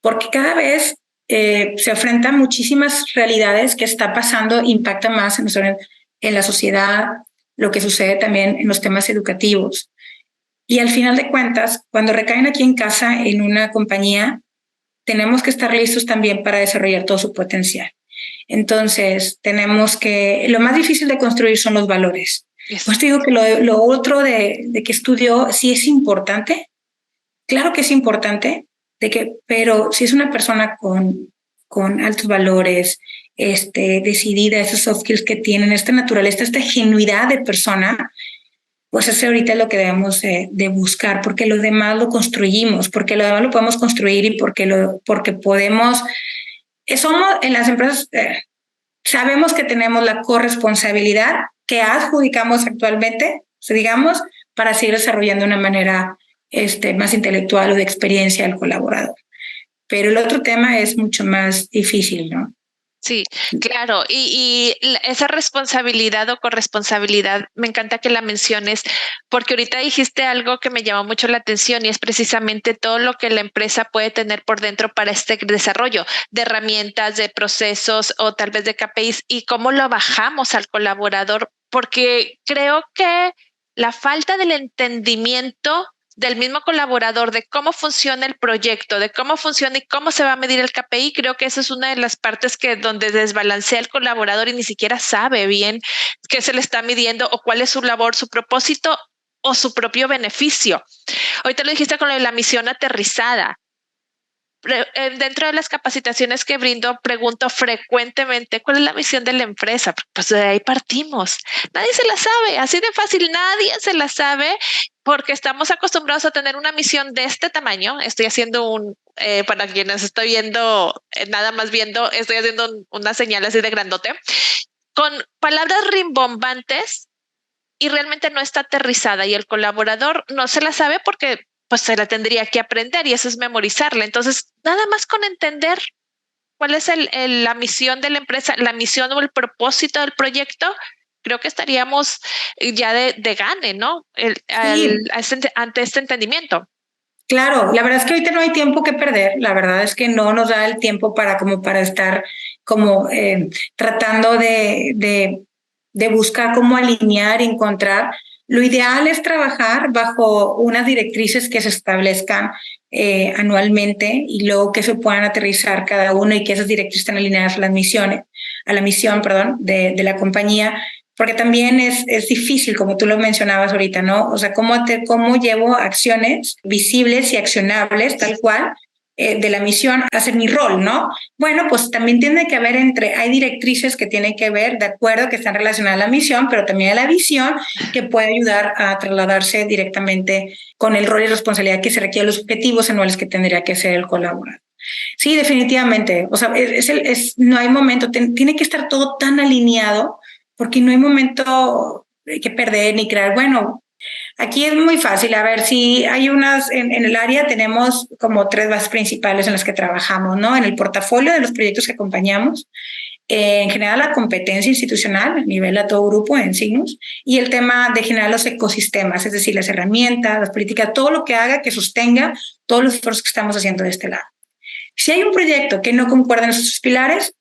porque cada vez se enfrentan muchísimas realidades que está pasando, impacta más en la sociedad, lo que sucede también en los temas educativos. Y al final de cuentas, cuando recaen aquí en casa, en una compañía, tenemos que estar listos también para desarrollar todo su potencial. Entonces, lo más difícil de construir son los valores. Pues te digo que lo otro de que estudió sí es importante, claro que es importante, pero si es una persona con altos valores, decidida, esos soft skills que tienen, esta naturaleza, esta genuidad de persona, pues eso ahorita es lo que debemos de buscar, porque lo demás lo construimos, porque lo demás lo podemos construir y porque podemos, somos en las empresas, sabemos que tenemos la corresponsabilidad que adjudicamos actualmente, digamos, para seguir desarrollando de una manera más intelectual o de experiencia al colaborador. Pero el otro tema es mucho más difícil, ¿no? Sí, claro. Y esa responsabilidad o corresponsabilidad, me encanta que la menciones, porque ahorita dijiste algo que me llamó mucho la atención y es precisamente todo lo que la empresa puede tener por dentro para este desarrollo de herramientas, de procesos o tal vez de KPIs y cómo lo bajamos al colaborador, porque creo que la falta del entendimiento del mismo colaborador, de cómo funciona el proyecto, de cómo funciona y cómo se va a medir el KPI, creo que esa es una de las partes donde desbalancea el colaborador y ni siquiera sabe bien qué se le está midiendo o cuál es su labor, su propósito o su propio beneficio. Ahorita lo dijiste con lo de la misión aterrizada. Dentro de las capacitaciones que brindo, pregunto frecuentemente cuál es la misión de la empresa. Pues de ahí partimos. Nadie se la sabe, así de fácil, nadie se la sabe porque estamos acostumbrados a tener una misión de este tamaño. Estoy haciendo para quienes estoy viendo, nada más viendo, estoy haciendo una señal así de grandote, con palabras rimbombantes y realmente no está aterrizada y el colaborador no se la sabe porque pues se la tendría que aprender y eso es memorizarla. Entonces, nada más con entender cuál es la misión de la empresa, la misión o el propósito del proyecto, creo que estaríamos ya de gane, ¿no? Ante este entendimiento. Claro, la verdad es que ahorita no hay tiempo que perder, la verdad es que no nos da el tiempo para estar como tratando de buscar cómo alinear, encontrar. Lo ideal es trabajar bajo unas directrices que se establezcan anualmente y luego que se puedan aterrizar cada uno y que esas directrices estén alineadas a la misión, perdón, de la compañía, porque también es difícil, como tú lo mencionabas ahorita, ¿no? O sea, cómo llevo acciones visibles y accionables, tal cual, de la misión a hacer mi rol, ¿no? Bueno, pues también tiene que haber hay directrices que tienen que ver, de acuerdo, que están relacionadas a la misión, pero también a la visión, que puede ayudar a trasladarse directamente con el rol y responsabilidad que se requiere, los objetivos anuales que tendría que hacer el colaborador. Sí, definitivamente. O sea, no hay momento, tiene que estar todo tan alineado porque no hay momento que perder ni crear. Bueno, aquí es muy fácil. A ver, si hay en el área tenemos como 3 bases principales en las que trabajamos, ¿no? En el portafolio de los proyectos que acompañamos, en general la competencia institucional a nivel a todo grupo en Signus y el tema de generar los ecosistemas, es decir, las herramientas, las políticas, todo lo que haga que sostenga todos los esfuerzos que estamos haciendo de este lado. Si hay un proyecto que no concuerda en esos pilares,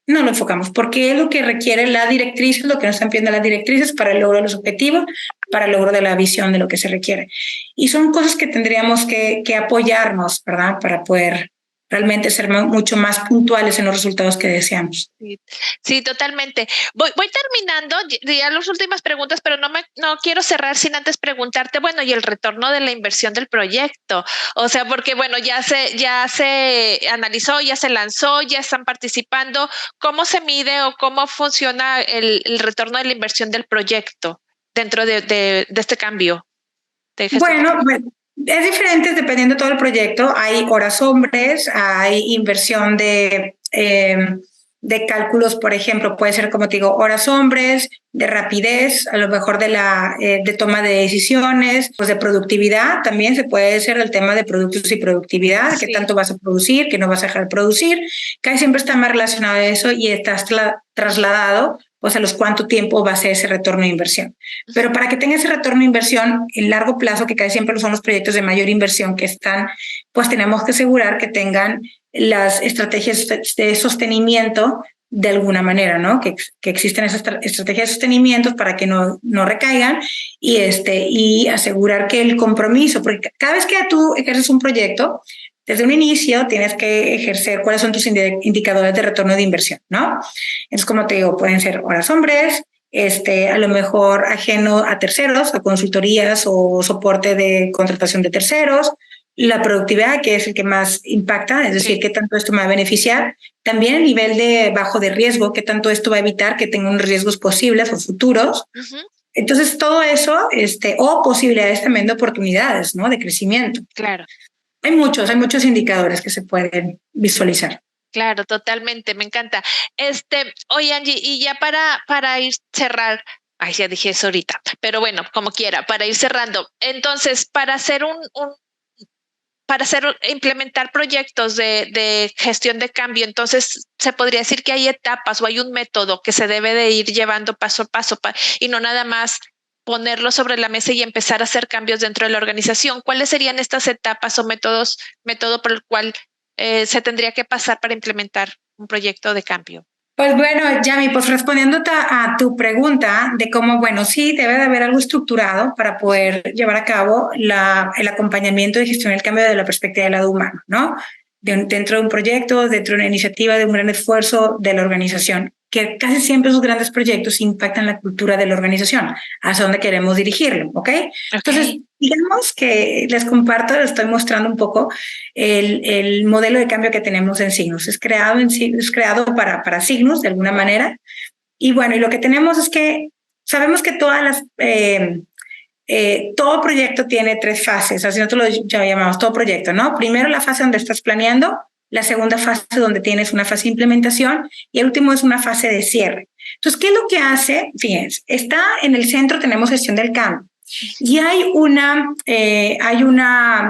no lo enfocamos, porque es lo que requiere la directriz, lo que nos están pidiendo las directrices para el logro de los objetivos, para el logro de la visión de lo que se requiere. Y son cosas que tendríamos que apoyarnos, ¿verdad? Para poder realmente ser mucho más puntuales en los resultados que deseamos. Sí, totalmente. Voy terminando ya las últimas preguntas, pero no quiero cerrar sin antes preguntarte, bueno, y el retorno de la inversión del proyecto. O sea, porque bueno, ya se analizó, ya se lanzó, ya están participando. ¿Cómo se mide o cómo funciona el retorno de la inversión del proyecto dentro de este cambio de gestión? Bueno, es diferente dependiendo de todo el proyecto. Hay horas hombres, hay inversión de cálculos, por ejemplo, puede ser, como te digo, horas hombres, de rapidez, a lo mejor de toma de decisiones, pues de productividad. También se puede hacer el tema de productos y productividad, sí. Qué tanto vas a producir, qué no vas a dejar de producir. Casi siempre está más relacionado a eso y estás trasladado pues a los cuánto tiempo va a ser ese retorno de inversión. Pero para que tenga ese retorno de inversión en largo plazo, que casi siempre son los proyectos de mayor inversión que están, pues tenemos que asegurar que tengan las estrategias de sostenimiento de alguna manera, ¿no? Que existen esas estrategias de sostenimiento para que no recaigan y asegurar que el compromiso, porque cada vez que tú ejerces un proyecto, desde un inicio tienes que ejercer cuáles son tus indicadores de retorno de inversión, ¿no? Es como te digo, pueden ser horas hombres, a lo mejor ajeno a terceros, a consultorías o soporte de contratación de terceros, la productividad, que es el que más impacta, es decir, qué tanto esto me va a beneficiar, también el nivel de bajo de riesgo, qué tanto esto va a evitar que tenga unos riesgos posibles o futuros. Entonces, todo eso, o posibilidades también de oportunidades, ¿no? De crecimiento. Claro. Hay muchos indicadores que se pueden visualizar. Claro, totalmente, me encanta. Oye, Angie, y ya para ir cerrar, ya dije eso ahorita, pero bueno, como quiera, para ir cerrando. Entonces, para implementar proyectos de gestión de cambio, entonces se podría decir que hay etapas o hay un método que se debe de ir llevando paso a paso y no nada más ponerlo sobre la mesa y empezar a hacer cambios dentro de la organización. ¿Cuáles serían estas etapas o método por el cual se tendría que pasar para implementar un proyecto de cambio? Pues bueno, Yami, pues respondiéndote a tu pregunta de cómo, bueno, sí, debe de haber algo estructurado para poder llevar a cabo el acompañamiento y gestión del cambio de la perspectiva del lado humano, ¿no? Dentro de un proyecto, dentro de una iniciativa, de un gran esfuerzo de la organización, que casi siempre esos grandes proyectos impactan la cultura de la organización, hacia dónde queremos dirigirlo, ¿ok? Entonces, digamos que les comparto, les estoy mostrando un poco el modelo de cambio que tenemos en Signus. Es creado para Signus, de alguna manera. Y bueno, y lo que tenemos es que sabemos que todo proyecto tiene 3 fases, así nosotros lo llamamos todo proyecto, ¿no? Primero la fase donde estás planeando, la segunda fase donde tienes una fase de implementación y el último es una fase de cierre. Entonces, ¿qué es lo que hace? Fíjense, está en el centro, tenemos gestión del cambio y hay una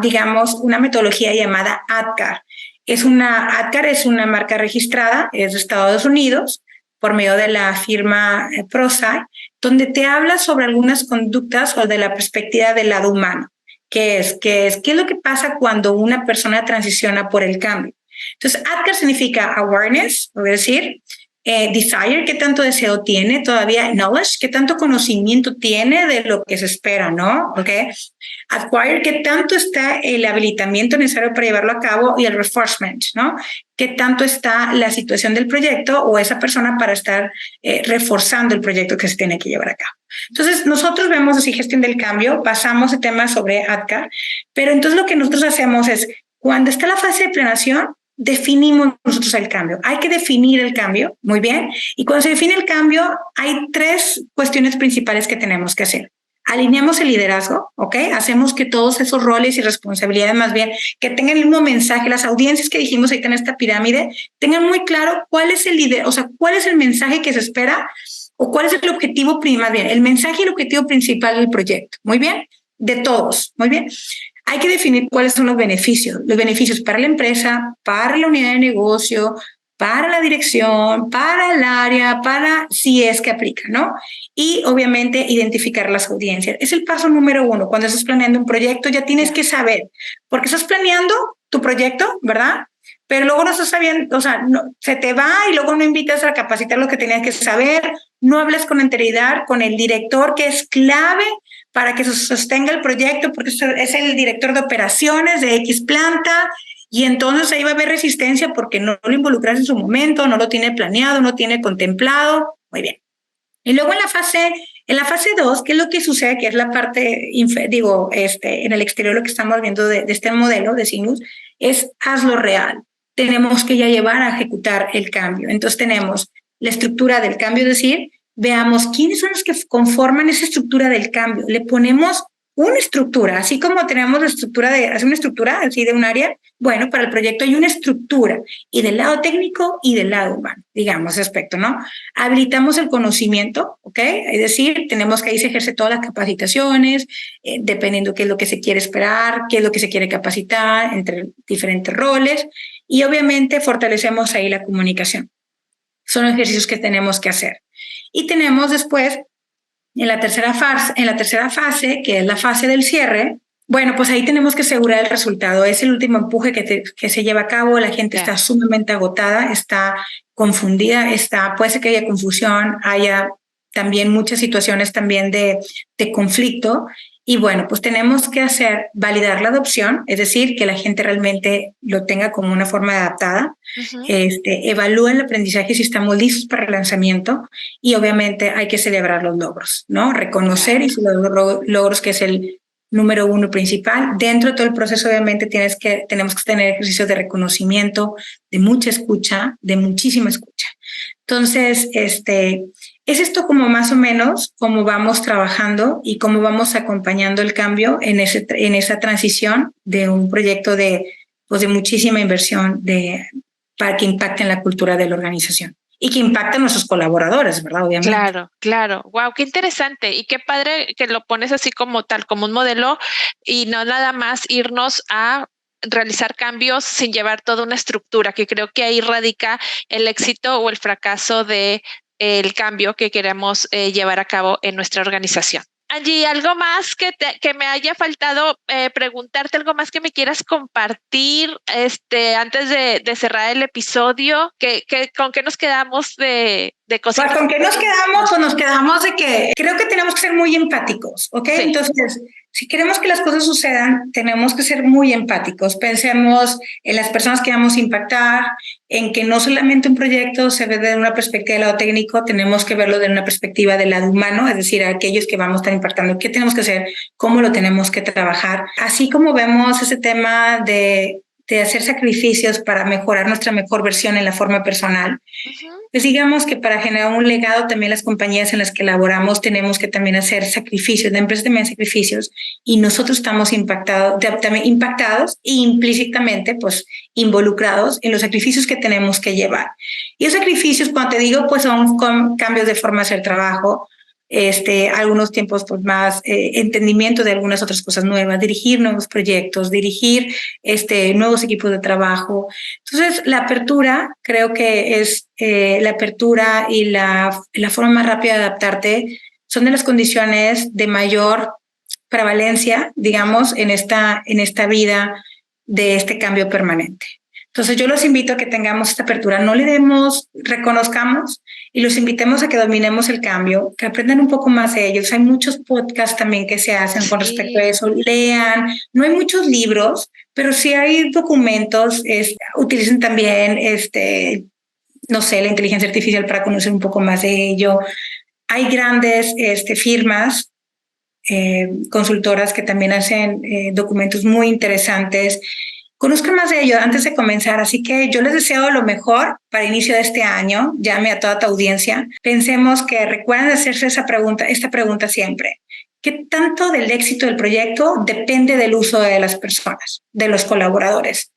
digamos, una metodología llamada ADKAR. ADKAR es una marca registrada, es de Estados Unidos, por medio de la firma ProSci, donde te habla sobre algunas conductas o de la perspectiva del lado humano. ¿Qué es lo que pasa cuando una persona transiciona por el cambio? Entonces, ADKAR significa awareness, es decir, desire, qué tanto deseo tiene todavía, knowledge, qué tanto conocimiento tiene de lo que se espera, ¿no? ¿Okay? Acquire, qué tanto está el habilitamiento necesario para llevarlo a cabo y el reinforcement, ¿no? Qué tanto está la situación del proyecto o esa persona para estar reforzando el proyecto que se tiene que llevar a cabo. Entonces, nosotros vemos así gestión del cambio, pasamos el tema sobre ADKAR, pero entonces lo que nosotros hacemos es, cuando está la fase de planeación, definimos nosotros el cambio. Hay que definir el cambio, muy bien. Y cuando se define el cambio, hay 3 cuestiones principales que tenemos que hacer. Alineamos el liderazgo, ¿ok? Hacemos que todos esos roles y responsabilidades más bien que tengan el mismo mensaje. Las audiencias que dijimos ahí en esta pirámide tengan muy claro cuál es cuál es el mensaje que se espera o cuál es el objetivo, más bien, el mensaje y el objetivo principal del proyecto. Muy bien, de todos, muy bien. Hay que definir cuáles son los beneficios para la empresa, para la unidad de negocio, para la dirección, para el área, para si es que aplica, ¿no? Y obviamente identificar las audiencias. Es el paso número 1. Cuando estás planeando un proyecto ya tienes que saber, porque estás planeando tu proyecto, ¿verdad? Pero luego no estás sabiendo, o sea, se te va y luego no invitas a capacitar lo que tenías que saber, no hablas con anterioridad con el director, que es clave para que se sostenga el proyecto, porque es el director de operaciones de X planta Y entonces ahí va a haber resistencia porque no lo involucras en su momento, no lo tiene planeado, no tiene contemplado. Muy bien. Y luego en la fase 2, ¿qué es lo que sucede? Que es la parte, en el exterior lo que estamos viendo de este modelo de Sinus, es hazlo real. Tenemos que ya llevar a ejecutar el cambio. Entonces tenemos la estructura del cambio, es decir, veamos quiénes son los que conforman esa estructura del cambio. Le ponemos una estructura, así como tenemos la estructura hacer una estructura así de un área. Bueno, para el proyecto hay una estructura y del lado técnico y del lado humano, digamos, ese aspecto, ¿no? Habilitamos el conocimiento, ¿ok? Es decir, tenemos que ahí se ejerce todas las capacitaciones, dependiendo qué es lo que se quiere esperar, qué es lo que se quiere capacitar entre diferentes roles y obviamente fortalecemos ahí la comunicación. Son ejercicios que tenemos que hacer. Y tenemos después en la tercera fase, que es la fase del cierre, bueno, pues ahí tenemos que asegurar el resultado. Es el último empuje que se lleva a cabo. La gente está sumamente agotada, está confundida, puede ser que haya confusión, haya también muchas situaciones también de conflicto. Y bueno, pues tenemos que validar la adopción, es decir, que la gente realmente lo tenga como una forma adaptada. Evalúa el aprendizaje si estamos listos para el lanzamiento y obviamente hay que celebrar los logros, ¿no? Reconocer y los logros, que es el número uno principal. Dentro de todo el proceso, obviamente, tenemos que tener ejercicios de reconocimiento, de mucha escucha, de muchísima escucha. Entonces, es esto como más o menos cómo vamos trabajando y cómo vamos acompañando el cambio en esa transición de un proyecto de muchísima inversión para que impacte en la cultura de la organización y que impacte a nuestros colaboradores, ¿verdad? Obviamente. Claro, claro. Wow, qué interesante y qué padre que lo pones así como tal, como un modelo y no nada más irnos a realizar cambios sin llevar toda una estructura, que creo que ahí radica el éxito o el fracaso de el cambio que queremos llevar a cabo en nuestra organización. Angie, ¿algo más que me haya faltado preguntarte? ¿Algo más que me quieras compartir antes de cerrar el episodio? ¿Con qué nos quedamos de cositas? Pues, ¿con qué nos quedamos? Pues nos quedamos de que creo que tenemos que ser muy empáticos, ¿ok? Sí. Entonces, si queremos que las cosas sucedan, tenemos que ser muy empáticos. Pensemos en las personas que vamos a impactar, en que no solamente un proyecto se ve desde una perspectiva del lado técnico, tenemos que verlo desde una perspectiva del lado humano, es decir, aquellos que vamos a estar impactando, qué tenemos que hacer, cómo lo tenemos que trabajar. Así como vemos ese tema de hacer sacrificios para mejorar nuestra mejor versión en la forma personal. Pues digamos que para generar un legado también las compañías en las que laboramos tenemos que también hacer sacrificios, de empresas también sacrificios y nosotros estamos también impactados e implícitamente pues involucrados en los sacrificios que tenemos que llevar. Y esos sacrificios, cuando te digo, pues son cambios de forma de hacer trabajo, algunos tiempos pues más entendimiento de algunas otras cosas nuevas, dirigir nuevos proyectos, dirigir nuevos equipos de trabajo. Entonces, la apertura creo que es la apertura y la forma más rápida de adaptarte son de las condiciones de mayor prevalencia, digamos, en esta vida de este cambio permanente. Entonces yo los invito a que tengamos esta apertura, no le reconozcamos y los invitemos a que dominemos el cambio, que aprendan un poco más de ellos. Hay muchos podcasts también que se hacen con respecto a eso, lean, no hay muchos libros, pero sí hay documentos, utilicen también, no sé, la inteligencia artificial para conocer un poco más de ello. Hay grandes firmas, consultoras que también hacen documentos muy interesantes. Conozcan más de ello antes de comenzar, así que yo les deseo lo mejor para el inicio de este año. Llame a toda tu audiencia. Pensemos que recuerden hacerse esta pregunta siempre. ¿Qué tanto del éxito del proyecto depende del uso de las personas, de los colaboradores?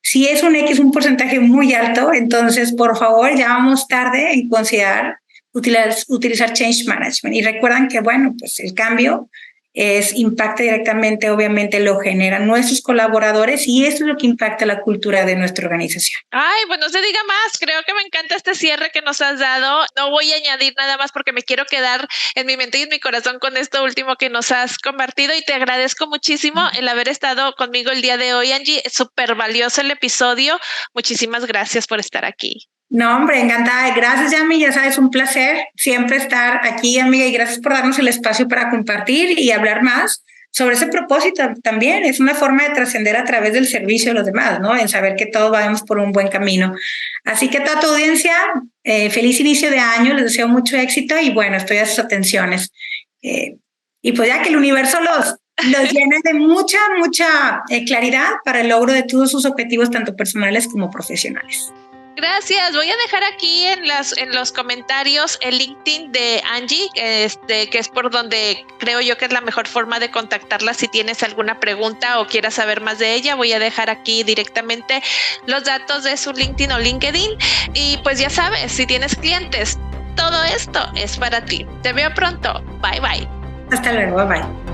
Si es un porcentaje muy alto, entonces por favor ya vamos tarde en considerar utilizar change management. Y recuerdan que, bueno, pues el cambio impacta directamente, obviamente lo generan nuestros colaboradores y eso es lo que impacta la cultura de nuestra organización. Ay, pues no se diga más, creo que me encanta este cierre que nos has dado. No voy a añadir nada más porque me quiero quedar en mi mente y en mi corazón con esto último que nos has compartido y te agradezco muchísimo el haber estado conmigo el día de hoy, Angie. Es súper valioso el episodio. Muchísimas gracias por estar aquí. No, hombre, encantada. Gracias, Yami. Ya sabes, un placer siempre estar aquí, amiga, y gracias por darnos el espacio para compartir y hablar más sobre ese propósito también. Es una forma de trascender a través del servicio a los demás, ¿no? En saber que todos vamos por un buen camino. Así que a toda tu audiencia, feliz inicio de año, les deseo mucho éxito y bueno, estoy a sus atenciones. Y pues ya que el universo los llene de mucha claridad para el logro de todos sus objetivos, tanto personales como profesionales. Gracias. Voy a dejar aquí en los comentarios el LinkedIn de Angie, que es por donde creo yo que es la mejor forma de contactarla si tienes alguna pregunta o quieras saber más de ella. Voy a dejar aquí directamente los datos de su LinkedIn o LinkedIn. Y pues ya sabes, si tienes clientes, todo esto es para ti. Te veo pronto. Bye, bye. Hasta luego. Bye, bye.